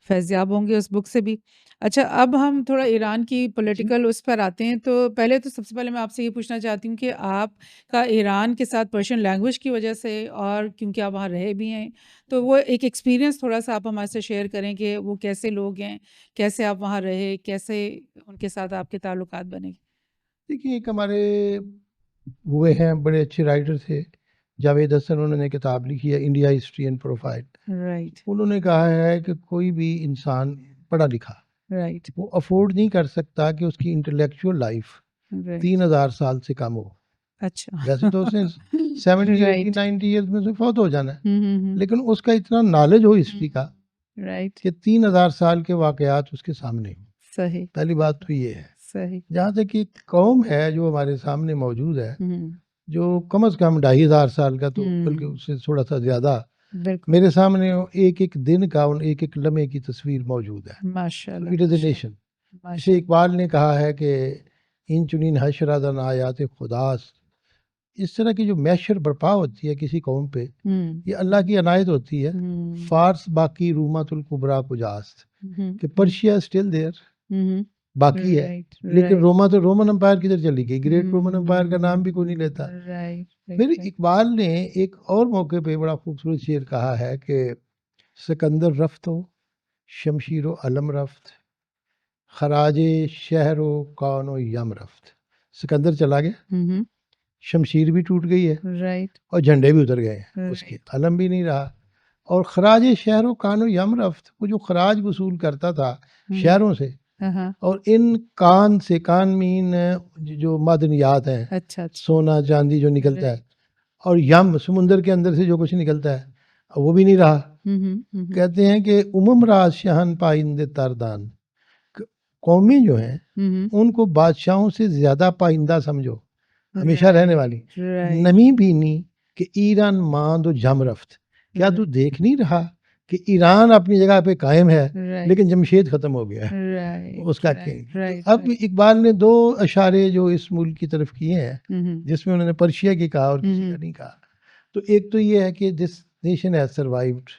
Speaker 1: फैज़याब होंगे उस बुक से भी। अच्छा, अब हम थोड़ा ईरान की पॉलिटिकल उस पर आते हैं। तो पहले तो सबसे पहले मैं आपसे ये पूछना चाहती हूँ कि आपका ईरान के साथ पर्शियन लैंग्वेज की वजह से, और क्योंकि आप वहाँ रहे भी हैं, तो वो एक एक्सपीरियंस थोड़ा-सा आप हमारे से शेयर करें कि वो कैसे लोग हैं, कैसे आप वहाँ रहे, कैसे उनके साथ आपके ताल्लुकात बने?
Speaker 2: देखिए, एक हमारे हुए हैं बड़े अच्छे राइटर थे, जावेद हसन, उन्होंने किताब लिखी है India history and profile.
Speaker 1: Right.
Speaker 2: उन्होंने कहा है कि कोई भी इंसान पढ़ा लिखा,
Speaker 1: राइट।
Speaker 2: वो अफोर्ड नहीं कर सकता कि उसकी इंटेलेक्चुअल लाइफ 3000 साल से कम हो।
Speaker 1: अच्छा।
Speaker 2: वैसे तो उसने 70 80 90 ईयर्स में से फौत हो जाना है, लेकिन उसका इतना नॉलेज हो हिस्ट्री का कि 3000 साल के वाकयात उसके सामने हो।
Speaker 1: सही।
Speaker 2: पहली बात तो ये है।
Speaker 1: सही।
Speaker 2: जहाँ तक एक कौम है जो हमारे सामने मौजूद है, जो कम से कम 2500 साल का, तो बल्कि उससे थोड़ा सा ज्यादा, मेरे सामने एक एक दिन का, उन एक एक लम्हे की तस्वीर मौजूद है।
Speaker 1: माशाल्लाह।
Speaker 2: It is a nation. जैसे इकबाल ने कहा है कि इन चुनीन हशरदन आयात खुदास, इस तरह की जो मैशर बर्पा होती है किसी कौम पे, ये अल्लाह की अनायत होती है। फारस बाकी रूमातुल कुबरा कुजास्त, कि पर्शिया स्टिल देयर, बाकी है, लेकिन रोमा तो रोमन एम्पायर किधर चली गई, ग्रेट रोमन एम्पायर का नाम भी कोई नहीं लेता। फिर इकबाल ने एक और मौके पे बड़ा खूबसूरत शेर कहा है कि सिकंदर रफ्त हो शमशीरो अलम रफ्त, खराजे शहरो कानो यम रफ्त। सिकंदर चला गया, शमशीर भी टूट गई है, और झंडे भी उतर गए हैं, उसके अलम भी नहीं रहा। और खराज शहरों कानो यम रफ्त, वो जो खराज वसूल करता था शहरों से, और इन कान से, कान मीन जो मदनियात हैं, अच्छा। सोना चांदी जो निकलता है, और यम समुंदर के अंदर से जो कुछ निकलता है, वो भी नहीं रहा। कहते हैं कि उमम राज शहन पाइंदे तरदान, कौमें जो हैं उनको बादशाहों से ज्यादा पाइंदा समझो, हमेशा रहने वाली। नमी भी नहीं कि ईरान मां दो जम रफ्त, क्या तू देख नहीं रहा कि ईरान अपनी जगह पे कायम है,
Speaker 1: राइट
Speaker 2: लेकिन जमशेद ख़त्म हो गया है
Speaker 1: राइट
Speaker 2: उसका
Speaker 1: राइट
Speaker 2: किंग। तो
Speaker 1: राइट
Speaker 2: अब इकबाल ने 2 इशारे जो इस मुल्क की तरफ किए हैं,
Speaker 1: हम्म
Speaker 2: जिसमें उन्होंने पर्शिया की कहा और किसी का नहीं कहा। तो एक तो ये है कि this nation has survived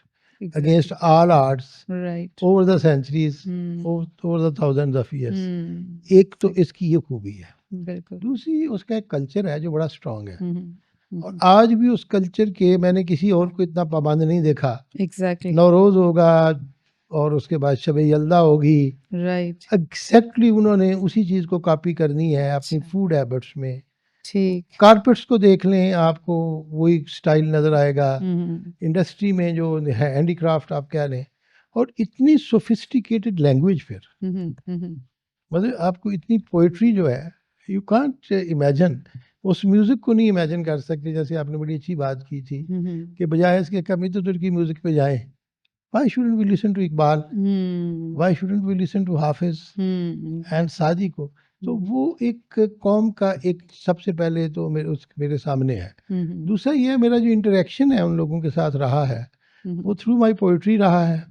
Speaker 2: against all odds
Speaker 1: right
Speaker 2: over the centuries,
Speaker 1: hmm
Speaker 2: over the thousands of years।
Speaker 1: हम्म
Speaker 2: एक तो इसकी ये खूबी है।
Speaker 1: बिल्कुल
Speaker 2: दूसरी उसका एक कल्चर है जो बड़ा स्ट्रांग है, और
Speaker 1: हम्म
Speaker 2: आज भी उस कल्चर के मैंने किसी और को इतना पाबंद नहीं देखा।
Speaker 1: एग्जैक्टली
Speaker 2: नवरोज़ होगा और उसके बाद शब यल्दा होगी,
Speaker 1: राइट
Speaker 2: एग्जैक्टली उन्होंने उसी चीज़ को कॉपी करनी है अपनी
Speaker 1: अच्छा
Speaker 2: फूड हैबिट्स में।
Speaker 1: ठीक
Speaker 2: कारपेट्स को देख लें, आपको वही स्टाइल नज़र आएगा।
Speaker 1: हम्म
Speaker 2: इंडस्ट्री में जो है हैंडीक्राफ्ट आप कह लें, और इतनी सोफिस्टिकेटेड लैंग्वेज फिर,
Speaker 1: हम्म
Speaker 2: मतलब आपको इतनी पोइट्री जो है, यू कांट इमेजिन। उस म्यूज़िक को नहीं इमेजिन कर सकते। जैसे आपने बड़ी अच्छी बात की थी
Speaker 1: हम्म
Speaker 2: कि बजाय इसके कभी तो तुर्की म्यूज़िक पे जाएं, why shouldn't we listen to Iqbal,
Speaker 1: hmm
Speaker 2: why shouldn't we listen to Hafiz and Saadi को। तो वो एक कौम का एक सबसे पहले तो मेरे सामने है। दूसरा ये मेरा जो इंटरेक्शन है उन लोगों के साथ रहा है, वो थ्रू माई पोइट्री रहा है।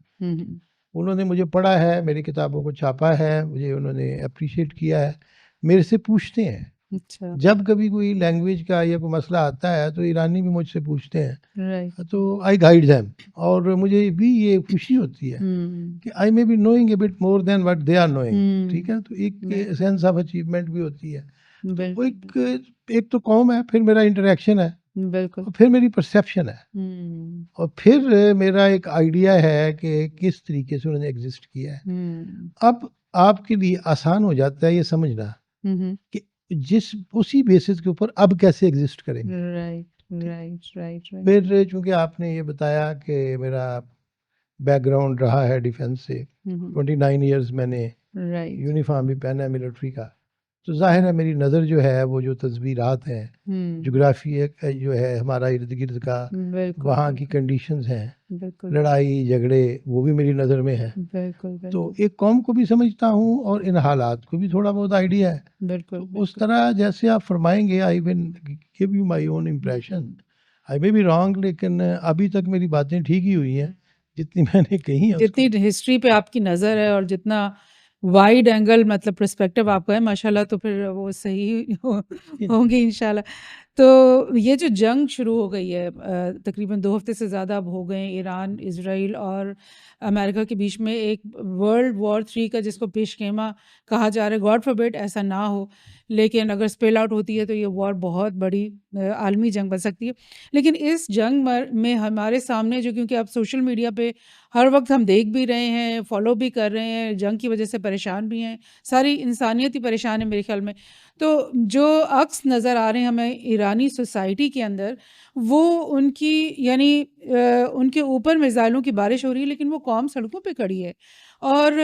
Speaker 2: उन्होंने मुझे पढ़ा है, मेरी किताबों को छापा है, मुझे उन्होंने अप्रिशिएट किया है, मेरे से पूछते हैं।
Speaker 1: अच्छा
Speaker 2: जब कभी कोई लैंग्वेज का या कोई मसला आता है तो ईरानी भी मुझसे पूछते हैं,
Speaker 1: राइट
Speaker 2: तो आई गाइड देम। और मुझे भी ये खुशी होती है कि I may be knowing a bit more than what they are knowing. ठीक है, तो एक
Speaker 1: बिल्कुल
Speaker 2: सेंस ऑफ अचीवमेंट भी होती है। तो वो
Speaker 1: बिल्कुल
Speaker 2: एक तो कौम है, फिर मेरा इंटरेक्शन है,
Speaker 1: बिल्कुल
Speaker 2: और फिर मेरी परसेप्शन है,
Speaker 1: हम्म
Speaker 2: और फिर मेरा एक आइडिया है कि किस तरीके से उन्होंने एग्जिस्ट किया है।
Speaker 1: हम्म
Speaker 2: अब आपके लिए आसान हो जाता है ये समझना कि जिस उसी बेसिस के ऊपर अब कैसे एग्जिस्ट करेंगे।
Speaker 1: राइट
Speaker 2: ठीक।
Speaker 1: राइट राइट राइट
Speaker 2: फिर चूंकि आपने ये बताया कि मेरा बैकग्राउंड रहा है डिफेंस से, 29 ईयर्स मैंने
Speaker 1: राइट
Speaker 2: यूनिफॉर्म भी पहना है मिलिट्री का, तो जाहिर है मेरी नज़र जो है वो जो तस्वीरात हैं, जोग्राफी जो है हमारा इर्द गिर्द का,
Speaker 1: बिल्कुल
Speaker 2: वहाँ की कंडीशंस हैं,
Speaker 1: बिल्कुल
Speaker 2: लड़ाई झगड़े, वो भी मेरी नज़र में है।
Speaker 1: बिल्कुल
Speaker 2: तो
Speaker 1: बिल्कुल
Speaker 2: एक कौम को भी समझता हूँ और इन हालात को भी थोड़ा बहुत आइडिया है।
Speaker 1: बिल्कुल
Speaker 2: तो उस
Speaker 1: बिल्कुल
Speaker 2: तरह जैसे आप फरमाएंगे, I will give you my own impression. I may be wrong, लेकिन अभी तक मेरी बातें ठीक ही हुई हैं जितनी मैंने कही है उसको।
Speaker 1: जितनी हिस्ट्री पे आपकी नज़र है और जितना वाइड एंगल मतलब पर्सपेक्टिव आपका है माशाल्लाह, तो फिर वो सही होंगे इंशाल्लाह। तो ये जो जंग शुरू हो गई है, तकरीबन 2 हफ्ते से ज़्यादा अब हो गए हैं, ईरान, इज़राइल और अमेरिका के बीच में एक वर्ल्ड वॉर 3 का जिसको पेशखेमा कहा जा रहा है। गॉड फॉरबिड ऐसा ना हो, लेकिन अगर स्पेल आउट होती है तो ये वॉर बहुत बड़ी आलमी जंग बन सकती है। लेकिन इस जंग में हमारे सामने जो, क्योंकि अब सोशल मीडिया पे हर वक्त हम देख भी रहे हैं, फॉलो भी कर रहे हैं, जंग की वजह से परेशान भी हैं, सारी इंसानियत ही परेशान है मेरे ख्याल में। तो जो अक्स नज़र आ रहे हैं हमें ईरानी सोसाइटी के अंदर, वो उनकी यानी उनके ऊपर मिसाइलों की बारिश हो रही है, लेकिन वो कौम सड़कों पे खड़ी है। और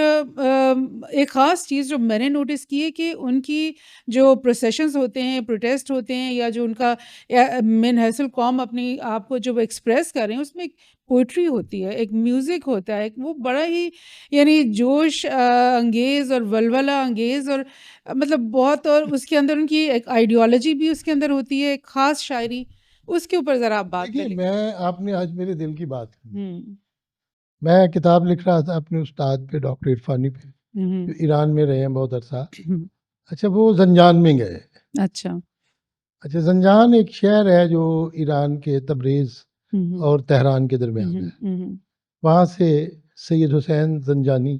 Speaker 1: एक ख़ास चीज़ जो मैंने नोटिस की है कि उनकी जो प्रोसेशंस होते हैं, प्रोटेस्ट होते हैं, या जो उनका मिनहसल कौम अपनी आप को जो वो एक्सप्रेस कर रहे हैं, उसमें एक पोइट्री होती है, एक म्यूज़िक होता है, वो बड़ा ही यानी जोश अंगेज़ और वलवला अंगेज़ और मतलब बहुत, और उसके अंदर उनकी एक आइडियोलॉजी भी उसके अंदर होती है, एक ख़ास शायरी। उसके ऊपर ज़रा आप बात
Speaker 2: देखिए,
Speaker 1: करें।
Speaker 2: मैं आपने आज मेरे दिल की बात की।
Speaker 1: हुँ।
Speaker 2: मैं किताब लिख रहा था अपने उस्ताद पे, डॉक्टर इरफानी पे, जो
Speaker 1: हुँ,
Speaker 2: ईरान में रहे हैं बहुत अरसा।
Speaker 1: हुँ।
Speaker 2: अच्छा, वो जंजान में गए।
Speaker 1: अच्छा।
Speaker 2: अच्छा, जंजान एक शहर है जो ईरान के तबरेज़
Speaker 1: हुँ, हुँ।
Speaker 2: और तेहरान के
Speaker 1: हुँ,
Speaker 2: दरमियान
Speaker 1: हुँ,
Speaker 2: है।
Speaker 1: हुँ, हुँ।
Speaker 2: वहाँ से सैयद हुसैन ज़ंजानी,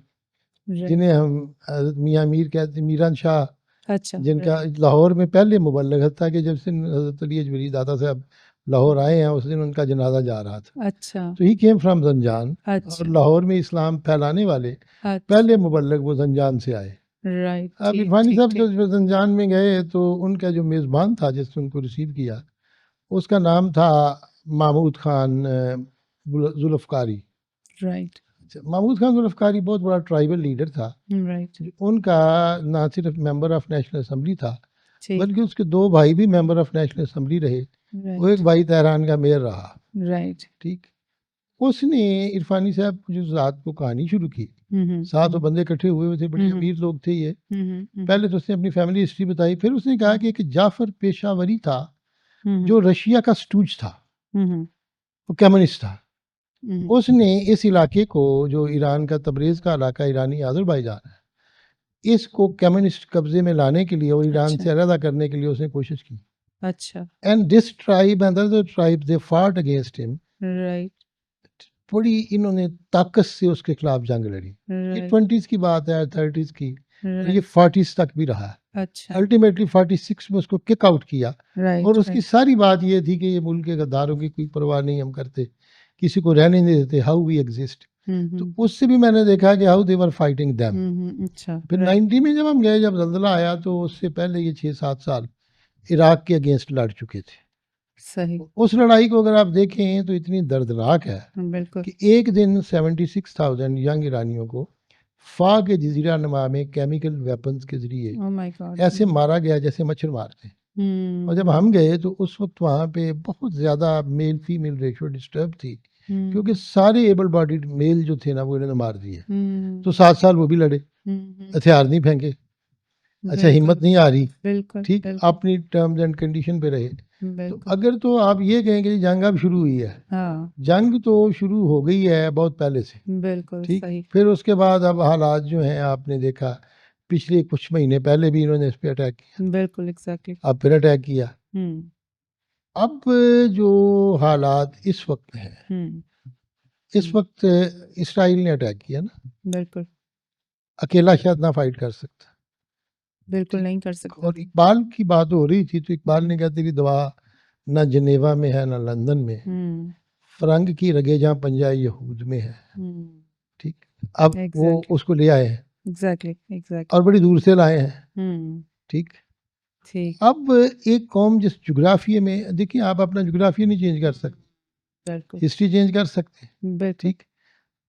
Speaker 1: राइट।
Speaker 2: जिन्हें हम हज़रत मियाँ मीर कहते हैं, मीरान शाह,
Speaker 1: अच्छा,
Speaker 2: जिनका
Speaker 1: राइट।
Speaker 2: लाहौर में पहले मुबल्लग था कि जब से हज़रत अली अजमेरी दादा साहब लाहौर आए हैं, उस दिन उनका जनाजा जा रहा था।
Speaker 1: अच्छा,
Speaker 2: तो ही केम फ्रॉम ज़ंजान, और
Speaker 1: अच्छा,
Speaker 2: लाहौर में इस्लाम फैलाने वाले पहले
Speaker 1: अच्छा।
Speaker 2: मुबल्लग वो ज़ंजान से आए।
Speaker 1: राइट,
Speaker 2: अब
Speaker 1: ठीक,
Speaker 2: इरफानी
Speaker 1: ठीक,
Speaker 2: साहब
Speaker 1: ठीक।
Speaker 2: जब ज़ंजान में गए तो उनका जो मेज़बान था जिसने उनको रिसीव किया, उसका नाम था महमूद खान ज़ुल्फ़िकारी।
Speaker 1: राइट,
Speaker 2: अच्छा, महमूद खान ज़ुल्फ़िकारी बहुत बड़ा ट्राइबल लीडर था।
Speaker 1: राइट,
Speaker 2: उनका ना सिर्फ मेंबर ऑफ नेशनल असेंबली था,
Speaker 1: ठीक।
Speaker 2: बल्कि उसके 2 भाई भी मेंबर ऑफ नेशनल असेंबली रहे। वो एक
Speaker 1: राइट,
Speaker 2: भाई तेहरान का मेयर रहा।
Speaker 1: राइट।
Speaker 2: ठीक। उसने इरफानी साहब की जो ज़ात को कहानी शुरू की,
Speaker 1: हुँ, हुँ,
Speaker 2: 7 वो
Speaker 1: हुँ।
Speaker 2: बंदे इकट्ठे हुए हुए थे, बड़े
Speaker 1: हुँ, हुँ।
Speaker 2: अमीर लोग थे ये।
Speaker 1: हुँ, हुँ, हुँ, हुँ।
Speaker 2: पहले तो उसने अपनी फैमिली हिस्ट्री बताई, फिर उसने कहा कि एक जाफ़र पेशावरी था,
Speaker 1: हुँ, हुँ।
Speaker 2: जो रशिया का स्टूज था,
Speaker 1: हुँ, हुँ।
Speaker 2: वो कम्युनिस्ट था। उसने इस इलाके को, जो ईरान का तबरेज़ का इलाका ईरानी अज़रबैजान है, इसको कम्युनिस्ट कब्जे में लाने के लिए और ईरान
Speaker 1: अच्छा।
Speaker 2: से अलग करने के लिए उसने कोशिश की।
Speaker 1: अच्छा।
Speaker 2: And this tribe and other tribe they fought against him.
Speaker 1: Right.
Speaker 2: बड़ी इन्होंने ताकत से उसके खिलाफ जंग लड़ी। ये
Speaker 1: राइट।
Speaker 2: 20s की बात है, 30s की, और ये
Speaker 1: राइट।
Speaker 2: 40s तक भी रहा है।
Speaker 1: अच्छा।
Speaker 2: अल्टीमेटली 46 में उसको किक आउट किया।
Speaker 1: राइट।
Speaker 2: और उसकी
Speaker 1: राइट।
Speaker 2: सारी बात ये थी कि ये मुल्क के गद्दारों की कोई परवाह नहीं हम करते, किसी को रहने नहीं देते, हाउ वी एग्जिस्ट। तो उससे भी मैंने देखा कि how they were fighting them.
Speaker 1: अच्छा।
Speaker 2: फिर
Speaker 1: राइट।
Speaker 2: 90 में जब हम गए, जब जल्जला आया, तो उससे पहले ये 6-7 साल इराक के अगेंस्ट लड़ चुके थे।
Speaker 1: सही।
Speaker 2: उस लड़ाई को अगर आप देखें तो इतनी दर्दनाक है
Speaker 1: बिल्कुल।
Speaker 2: कि एक दिन 76,000 यंग ईरानियों को फा के जजीरा नुमा में केमिकल वेपन्स के जरिए
Speaker 1: ओह माय गॉड।
Speaker 2: ऐसे मारा गया जैसे मच्छर मारते हैं। और जब हम गए तो उस वक्त वहाँ पे बहुत ज़्यादा मेल फीमेल रेशो डिस्टर्ब थी, क्योंकि सारे एबल बॉडीड मेल जो थे ना वो इन्होंने मार दिए। तो 7 साल वो भी लड़े, हथियार नहीं फेंके, अच्छा हिम्मत नहीं आ रही,
Speaker 1: बिल्कुल।
Speaker 2: ठीक,
Speaker 1: बिल्कुल।
Speaker 2: अपनी टर्म्स एंड कंडीशन पे रहे। तो
Speaker 1: बिल्कुल।
Speaker 2: अगर तो आप ये कहें कि जंग अब शुरू हुई है,
Speaker 1: हाँ।
Speaker 2: जंग तो शुरू हो गई है बहुत पहले से,
Speaker 1: बिल्कुल
Speaker 2: ठीक।
Speaker 1: सही।
Speaker 2: फिर उसके बाद अब हालात जो हैं आपने देखा, पिछले कुछ महीने पहले भी इन्होंने इस पे अटैक किया,
Speaker 1: बिल्कुल एग्जैक्टली।
Speaker 2: अब फिर अटैक किया।
Speaker 1: हम्म।
Speaker 2: अब जो हालात इस वक्त हैं,
Speaker 1: हम्म।
Speaker 2: इस वक्त इसराइल ने अटैक किया ना,
Speaker 1: बिल्कुल।
Speaker 2: अकेला शायद ना फाइट कर सकता,
Speaker 1: बिल्कुल
Speaker 2: ठीक।
Speaker 1: नहीं कर सकता।
Speaker 2: और इकबाल की बात हो रही थी तो इकबाल ने कहा तेरी दवा ना जनेवा में है ना लंदन में,
Speaker 1: हम्म।
Speaker 2: फरंग की रगे जहाँ पंजा यहूद में है,
Speaker 1: हम्म।
Speaker 2: ठीक। अब वो
Speaker 1: एग्जैक्टली।
Speaker 2: उसको ले आए हैं
Speaker 1: एग्जैक्टली।
Speaker 2: और
Speaker 1: एग्जैक्टली।
Speaker 2: बड़ी दूर से लाए हैं,
Speaker 1: हम्म।
Speaker 2: ठीक।
Speaker 1: ठीक।
Speaker 2: अब एक कौम जिस जुग्राफिए में, देखिए आप अपना जुग्राफिया नहीं चेंज कर सकते,
Speaker 1: बिल्कुल।
Speaker 2: हिस्ट्री चेंज कर सकते हैं,
Speaker 1: बिल्कुल।
Speaker 2: ठीक।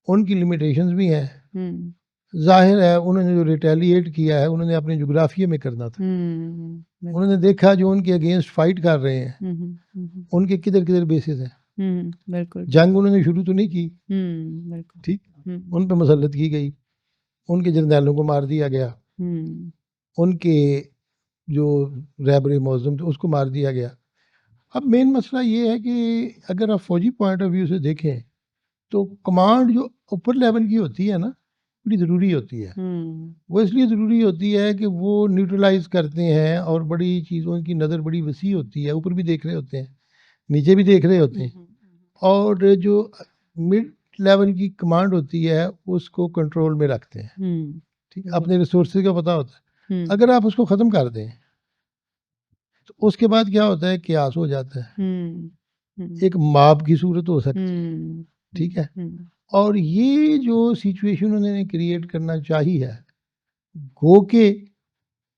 Speaker 2: उनकी लिमिटेशंस भी हैं,
Speaker 1: हम्म।
Speaker 2: जाहिर है उन्होंने जो रिटेलिएट किया है उन्होंने अपने जुग्राफिए में करना था।
Speaker 1: बिल्कुल।
Speaker 2: उन्होंने देखा जो उनके अगेंस्ट फाइट कर रहे हैं उनके किधर किधर बेसिस हैं।
Speaker 1: बिल्कुल।
Speaker 2: जंग उन्होंने शुरू तो नहीं की,
Speaker 1: बिल्कुल।
Speaker 2: ठीक, उन पर मुसल्लत की गई, उनके जर्नैलों को मार दिया गया,
Speaker 1: हम्म।
Speaker 2: उनके जो रहबर मौज़ूम थे उसको मार दिया गया। अब मेन मसला ये है कि अगर आप फौजी पॉइंट ऑफ व्यू से देखें तो कमांड जो ऊपर लेवल की होती है ना, बड़ी ज़रूरी होती है। वो इसलिए ज़रूरी होती है कि वो न्यूट्रलाइज करते हैं और बड़ी चीज़ों की नज़र बड़ी वसी होती है, ऊपर भी देख रहे होते हैं, नीचे भी देख रहे होते हैं। और जो मिड लेवल की कमांड होती है उसको कंट्रोल में रखते हैं, ठीक, अपने रिसोर्सेज का पता होता है। अगर आप उसको ख़त्म कर दें तो उसके बाद क्या होता है, क्यास हो जाता है, एक माप की सूरत हो सकती है, ठीक है। और ये जो सिचुएशन उन्होंने क्रिएट करना चाहिए है, गो के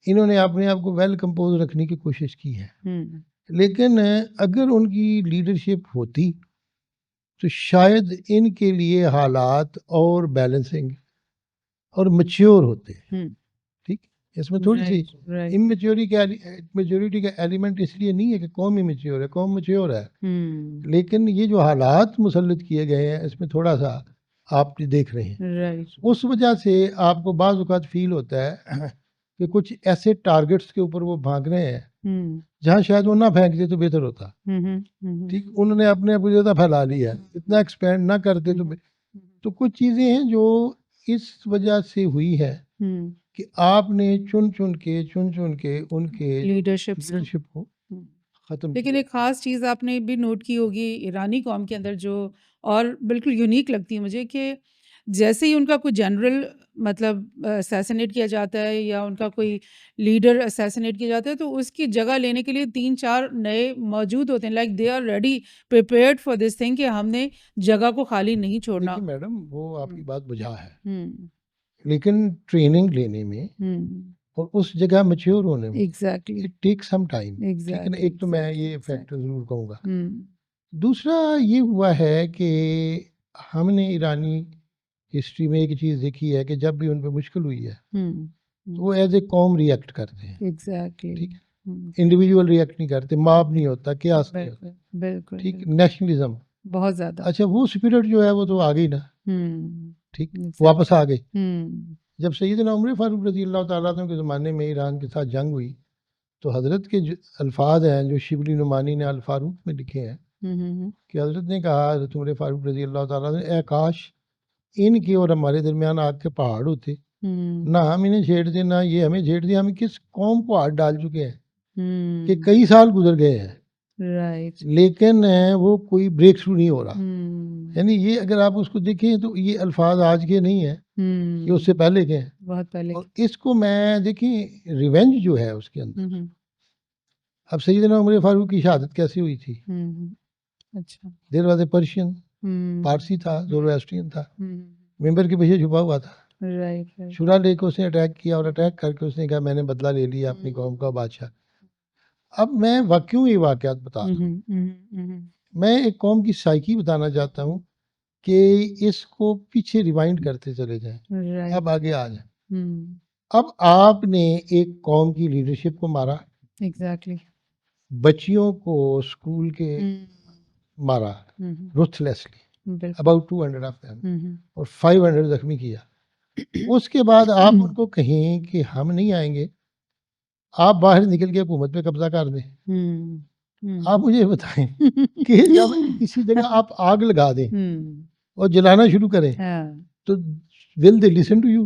Speaker 2: इन्होंने अपने आप को वेल कंपोज रखने की कोशिश की है, लेकिन अगर उनकी लीडरशिप होती तो शायद इनके लिए हालात और बैलेंसिंग और मैच्योर होते, ठीक। इसमें थोड़ी सी इमेच्योरिटी का एलिमेंट इसलिए नहीं है कि कौम इमेच्योर है, कौम मैच्योर है, लेकिन ये जो हालात मुसल्लत किए गए हैं इसमें थोड़ा सा आप देख रहे हैं।
Speaker 1: राइट।
Speaker 2: उस वजह से आपको बाज़ औक़ात फील होता है कि कुछ ऐसे टारगेट्स के ऊपर वो भाग रहे हैं जहाँ शायद वो ना फेंकते तो बेहतर होता, ठीक। उन्होंने अपने आप को ज़्यादा फैला लिया है, इतना एक्सपेंड ना करते तो कुछ चीज़ें हैं जो इस वजह से हुई है कि आपने चुन चुन के उनके
Speaker 1: लीडरशिप
Speaker 2: को ख़त्म
Speaker 1: लेकिन
Speaker 2: किया।
Speaker 1: एक ख़ास चीज़ आपने भी नोट की होगी ईरानी कौम के अंदर जो और बिल्कुल यूनिक लगती है मुझे कि जैसे ही उनका कोई जनरल मतलब असैसिनेट किया जाता है या उनका कोई लीडर असैसिनेट किया जाता है तो उसकी जगह लेने के लिए 3-4 नए मौजूद होते हैं, like they are ready prepared for this thing कि हमने जगह को खाली नहीं छोड़ना।
Speaker 2: देखिए मैडम, वो आपकी बात बुझा है,
Speaker 1: हम्म।
Speaker 2: लेकिन ट्रेनिंग लेने में
Speaker 1: हम्म।
Speaker 2: और उस जगह मैच्योर होने में
Speaker 1: exactly.
Speaker 2: It take some time, ठीक है ना।
Speaker 1: एग्जैक्टली।
Speaker 2: एक तो मैं ये
Speaker 1: एग्जैक्टली।
Speaker 2: फैक्टर ज़रूर कहूँगा।
Speaker 1: हम्म।
Speaker 2: दूसरा ये हुआ है कि हमने ईरानी हिस्ट्री में एक चीज़ देखी है कि जब भी उन पे मुश्किल हुई है तो वो एज ए कॉम रिएक्ट करते हैं,
Speaker 1: एग्जैक्टली।
Speaker 2: ठीक है। इंडिविजुअल रिएक्ट नहीं करते, मॉब नहीं होता, क्यास नहीं होता,
Speaker 1: बिल्कुल। बिल्कुल।
Speaker 2: ठीक।
Speaker 1: बिल्कुल।
Speaker 2: नेशनलिज्म,
Speaker 1: बहुत ज़्यादा।
Speaker 2: अच्छा वो स्पिरिट जो है वो तो आ गई ना, ठीक, वापस
Speaker 1: एग्जैक्टली।
Speaker 2: आ गई। जब सैयदना उमर फारूक रज़ी अल्लाह तआला अन्हु के ज़माने में ईरान के साथ जंग हुई तो हज़रत के जो अल्फाज हैं जो शिबली नुमानी ने अल फारूक में लिखे हैं कि हजरत ने कहा, हजरत उमर फारूक रजी अल्लाह ताला ने, "ए काश इनके और हमारे दरमियान आग के पहाड़ होते, ना हम इन्हें छेड़ते ना ये हमें छेड़ते, हम किस कौम को हाथ डाल चुके हैं कि कई साल गुजर गए हैं,
Speaker 1: राइट।
Speaker 2: लेकिन वो कोई ब्रेक थ्रू नहीं हो रहा। यानी ये अगर आप उसको देखें तो ये अल्फाज आज के नहीं है, ये उससे पहले के हैं।
Speaker 1: बहुत पहले
Speaker 2: और इसको मैं देखें रिवेंज जो है उसके अंदर, अब सैयदना उमर फारूक की शहादत कैसे हुई थी?
Speaker 1: अच्छा।
Speaker 2: There was a Persian, Parsi था, ज़ोरोएस्ट्रियन था, मेंबर के पीछे छुपा हुआ था।
Speaker 1: राइट।
Speaker 2: शुरा लेके उसने अटैक किया और अटैक करके उसने कहा मैंने बदला ले लिया अपनी कौम का बादशाह। अब मैं क्यों ये वाकयात बता रहा हूँ, मैं एक कौम की साइकी बताना चाहता हूँ कि इसको पीछे रिवाइंड करते चले जाएं, अब आगे आ जाए। अब आपने एक कौम की लीडरशिप को मारा,
Speaker 1: एग्जैक्टली।
Speaker 2: बच्चियों को स्कूल के मारा रुथलेसली, अबाउट 200 ऑफ देम, और 500 जख्मी किया। उसके बाद आप उनको कहें कि हम नहीं आएंगे, आप बाहर निकल के हुकूमत पे कब्जा कर दें। आप मुझे बताएं कि जब किसी जगह आप आग लगा दें और जलाना शुरू करें, तो will they listen to you?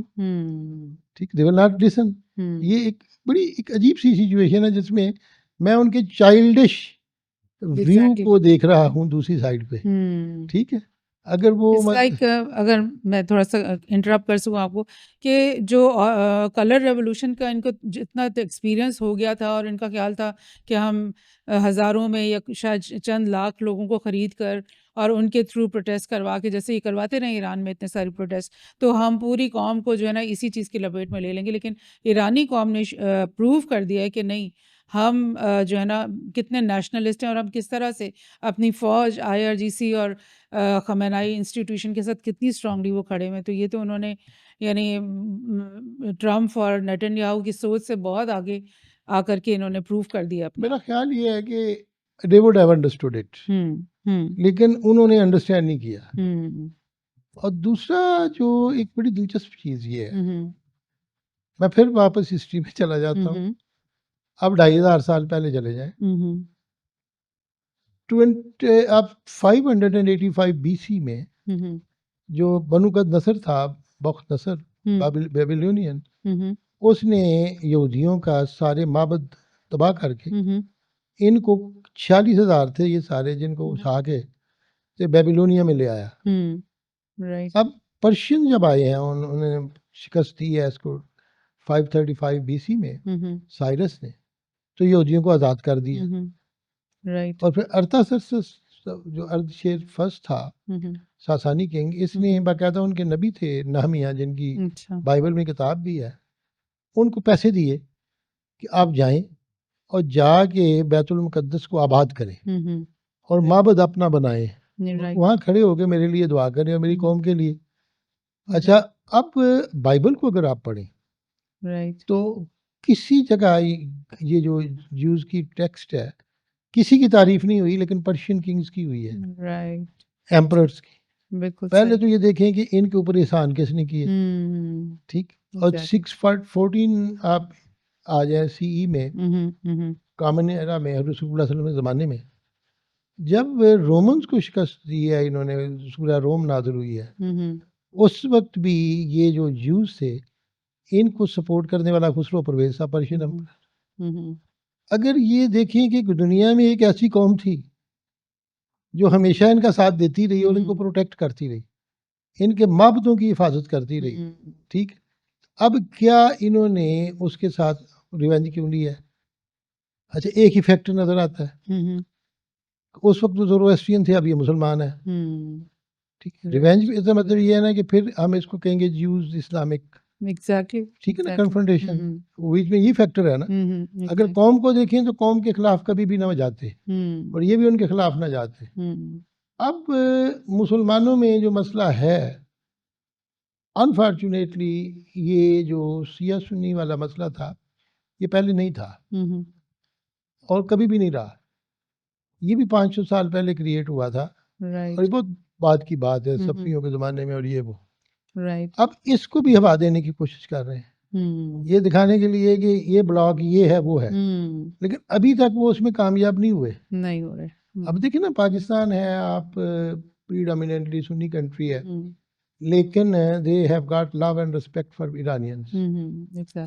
Speaker 2: ठीक, दे विल नॉट लिसन। ये एक बड़ी एक अजीब सी सिचुएशन है जिसमें मैं उनके चाइल्डिश व्यू को देख रहा हूँ दूसरी साइड पे। ठीक है, अगर वो
Speaker 1: अगर मैं थोड़ा सा इंटरप्ट कर सकूँ आपको, कि जो कलर रेवोल्यूशन का इनको जितना एक्सपीरियंस हो गया था और इनका ख्याल था कि हम हज़ारों में या शायद चंद लाख लोगों को ख़रीद कर और उनके थ्रू प्रोटेस्ट करवा के, जैसे ये करवाते रहे ईरान में इतने सारे प्रोटेस्ट, तो हम पूरी कौम को जो है ना इसी चीज़ की लपेट में ले लेंगे। लेकिन ईरानी कौम ने प्रूव कर दिया है कि नहीं, हम जो है ना कितने नेशनलिस्ट हैं और हम किस तरह से अपनी फ़ौज, IRGC और खमेनाई इंस्टीट्यूशन के साथ कितनी स्ट्रांगली वो खड़े हुए। तो ये तो उन्होंने यानी ट्रम्प और नेतन्याहू की सोच से बहुत आगे आकर के इन्होंने प्रूव कर दिया अपना।
Speaker 2: मेरा ख्याल ये है कि they would have understood it, लेकिन उन्होंने अंडरस्टैंड नहीं किया। और दूसरा जो एक बड़ी दिलचस्प चीज़ ये है, मैं फिर वापस हिस्ट्री में चला जाता हूँ, अब 2500 साल पहले चले जाएं, 585 BC में जो बनु कद नसर था, बख्त नसर बेबीलोनियन, उसने यहूदियों का सारे माबद तबाह करके इनको 46,000 थे ये सारे, जिनको उठा के बेबीलोनिया में ले आया। अब पर्शियन जब आए हैं उन्होंने शिकस्त दी है इसको 535 BC में साइरस ने, तो यहूदियों को आज़ाद कर दिया। और फिर अरतासर्सस जो अर्धशेर फर्स्ट था, सासानी किंग, इसने बाकायदा उनके नबी थे नहमिया, जिनकी बाइबल में किताब भी है, उनको पैसे दिए कि आप जाएं और जाके बैतुल मुकद्दस को आबाद करें और माबद अपना बनाएं, वहाँ खड़े होकर मेरे लिए दुआ करें और मेरी कौम के लिए। अच्छा, अब बाइबल को अगर आप पढ़ें तो किसी जगह ये जो ज्यूज की टेक्स्ट है, किसी की तारीफ नहीं हुई, लेकिन पर्शियन किंग्स की हुई है, एम्परर्स की। पहले तो ये देखें कि इनके ऊपर एहसान किसने किए। ठीक, और 614 आप आ जाए CE में, कॉमन एरा में, रसूलुल्लाह सल्लल्लाहु अलैहि वसल्लम के ज़माने में, जब रोमन्स को शिकस्त दी है इन्होंने, सूरह रोम नाज़िल हुई है, उस वक्त भी ये जो ज्यूज थे, इनको सपोर्ट करने वाला खुसरो परवेज था, पर्शियन एम्परर। अगर ये देखें कि दुनिया में एक ऐसी कौम थी जो हमेशा इनका साथ देती रही और इनको प्रोटेक्ट करती रही, इनके माबदों की हिफाजत करती रही। ठीक, अब क्या इन्होंने उसके साथ रिवेंज क्यों लिया है? अच्छा, एक ही फैक्टर नजर आता है, उस वक्त तो ज़ोरोएस्ट्रियन थे, अब ये मुसलमान है। ठीक, रिवेंज इसका मतलब ये है ना कि फिर हम इसको कहेंगे ज्यूज इस्लामिक। एग्जैक्टली, ठीक है ना, कन्फ्रंटेशन बीच में ये फैक्टर है ना। अगर कौम को देखें तो कौम के खिलाफ कभी भी ना जाते और ये भी उनके खिलाफ ना जाते। अब मुसलमानों में जो मसला है, अनफॉर्चुनेटली ये जो शिया सुन्नी वाला मसला था, ये पहले नहीं था और कभी भी नहीं रहा। ये भी 500 साल पहले क्रिएट हुआ था, और ये बहुत बाद की बात है, सफियों के ज़माने में, और ये वो। अब इसको भी हवा देने की कोशिश कर रहे हैं, ये दिखाने के लिए कि ये ब्लॉक ये है वो है, लेकिन अभी तक वो उसमें कामयाब नहीं हुए। अब देखिए ना, पाकिस्तान है, आप प्रीडोमिनेंटली सुन्नी कंट्री है, लेकिन they have got love and respect for Iranians.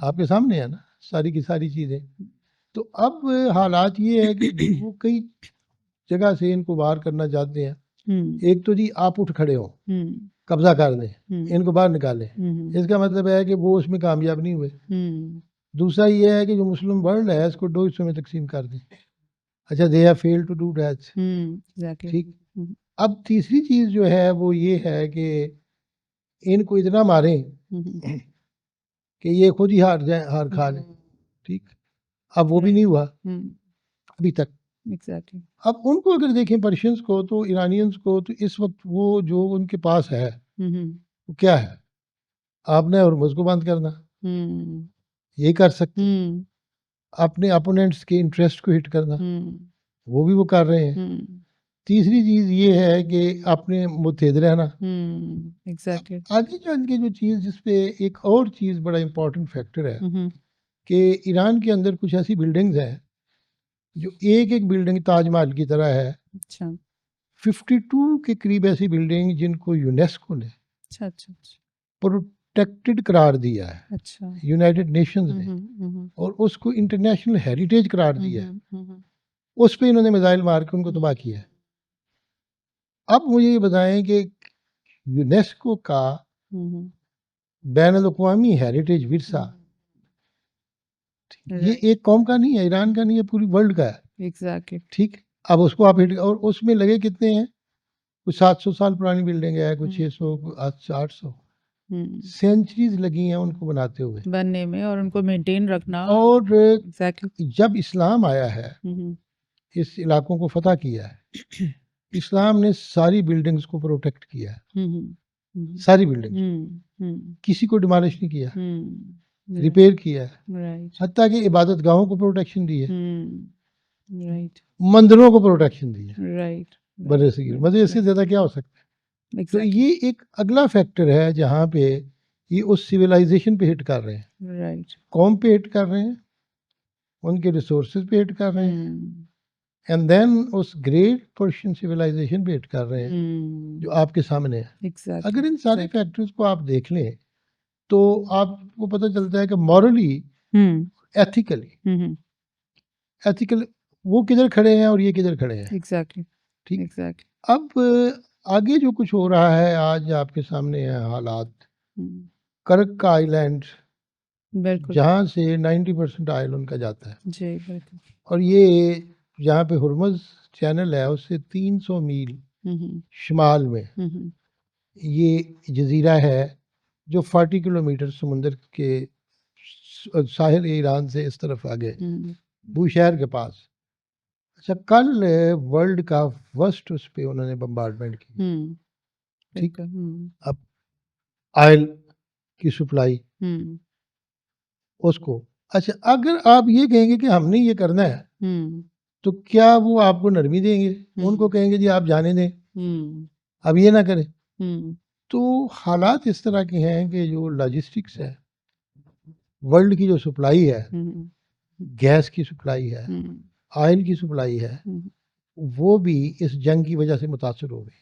Speaker 2: आपके सामने है ना सारी की सारी चीज़ें। तो अब हालात ये है कि वो कई जगह से इनको बाहर करना चाहते हैं। एक तो जी आप उठ खड़े हो, कब्जा कर दें, इनको बाहर निकालें, इसका मतलब है कि वो उसमें कामयाब नहीं हुए। दूसरा ये है कि जो मुस्लिम वर्ल्ड है इसको दो हिस्सों में तकसीम कर दें। अच्छा, they have failed to do that. ठीक। अब तीसरी चीज़ जो है वो ये है कि इनको इतना मारें कि ये खुद ही हार जाए, हार खा लें। ठीक। अब वो भी नहीं हुआ अभी तक।
Speaker 1: एग्जैक्टली।
Speaker 2: अब उनको अगर देखें पर्शियंस को, तो ईरानियंस को, तो इस वक्त वो जो उनके पास है वो क्या है? आपने हॉर्मुज़ को बंद करना, ये कर सकते। अपने अपोनेंट्स के इंटरेस्ट को हिट करना, वो भी वो कर रहे हैं। तीसरी चीज़ ये है कि अपने मुत्तहिद रहना।
Speaker 1: एग्जैक्टली।
Speaker 2: आगे चल के जो चीज़ जिस पे एक और चीज़ बड़ा इम्पोर्टेंट फैक्टर है कि ईरान के अंदर कुछ ऐसी बिल्डिंग्स हैं जो एक एक बिल्डिंग ताजमहल की तरह है।
Speaker 1: अच्छा
Speaker 2: 52 के करीब ऐसी बिल्डिंग जिनको यूनेस्को ने
Speaker 1: अच्छा अच्छा अच्छा
Speaker 2: प्रोटेक्टेड करार दिया है,
Speaker 1: अच्छा।
Speaker 2: यूनाइटेड नेशंस ने, और उसको इंटरनेशनल हेरिटेज करार दिया है। उस पे इन्होंने मिसाइल मार के उनको तबाह किया है। अब मुझे ये बताएं कि यूनेस्को का बैनुल-अक़वामी हेरिटेज विरसा ये एक कौम का नहीं है, ईरान का नहीं है, पूरी वर्ल्ड का है।
Speaker 1: एग्जैक्टली।
Speaker 2: ठीक। अब उसको आप हिट, और उसमें लगे कितने हैं? कुछ 700 साल पुरानी बिल्डिंग है, कुछ 600, 800 सेंचुरीज लगी हैं उनको बनाते हुए,
Speaker 1: बनने में, और उनको मेंटेन रखना।
Speaker 2: और
Speaker 1: एग्जैक्टली।
Speaker 2: जब इस्लाम आया है, इस इलाकों को फतह किया है, इस्लाम ने सारी बिल्डिंग्स को प्रोटेक्ट किया है। सारी बिल्डिंग्स, किसी को डिमोलिश नहीं किया, रिपेयर किया है,
Speaker 1: राइट
Speaker 2: हत्ता कि इबादत गाहों को प्रोटेक्शन दी है,
Speaker 1: राइट
Speaker 2: मंदिरों को प्रोटेक्शन दी है।
Speaker 1: राइट
Speaker 2: बड़े सगीर, मतलब इससे ज़्यादा क्या हो सकता है? तो ये एक अगला फैक्टर है जहाँ पे ये उस सिविलाइजेशन पे हिट कर रहे हैं,
Speaker 1: राइट
Speaker 2: कौम पे हिट कर रहे हैं, उनके रिसोर्सेज पे हिट कर रहे हैं, एंड देन उस ग्रेट पर्शियन सिविलाइजेशन पे हिट कर रहे हैं जो आपके सामने है।
Speaker 1: एग्जैक्टली।
Speaker 2: अगर इन सारे फैक्टर्स को आप देख लें तो आपको पता चलता है कि मॉरली, एथिकली, एथिकल वो किधर खड़े हैं और ये किधर खड़े हैं।
Speaker 1: एग्जैक्टली
Speaker 2: ठीक।
Speaker 1: एग्जैक्टली।
Speaker 2: अब आगे जो कुछ हो रहा है, आज आपके सामने है हालात। कर्क का आइलैंड,
Speaker 1: बिल्कुल
Speaker 2: जहाँ से 90% ऑयल उनका जाता है,
Speaker 1: जी बिल्कुल।
Speaker 2: और ये जहाँ पे हुर्मुज़ चैनल है उससे 300 मील शुमाल में ये जजीरा है जो 40 किलोमीटर समुंदर के साहिल ईरान से इस तरफ आगे बूशहर के पास। अच्छा, कल वर्ल्ड का फर्स्ट उस पे उन्होंने बम्बार्डमेंट की। ठीक। अब ऑयल की सप्लाई उसको, अच्छा अगर आप ये कहेंगे कि हमने ये करना है, तो क्या वो आपको नरमी देंगे? उनको कहेंगे जी आप जाने दें, अब ये ना करें। तो हालात इस तरह के हैं कि जो लॉजिस्टिक्स है, वर्ल्ड की जो सप्लाई है, गैस की सप्लाई है, ऑयल की सप्लाई है, वो भी इस जंग की वजह से मुतासर हो गई।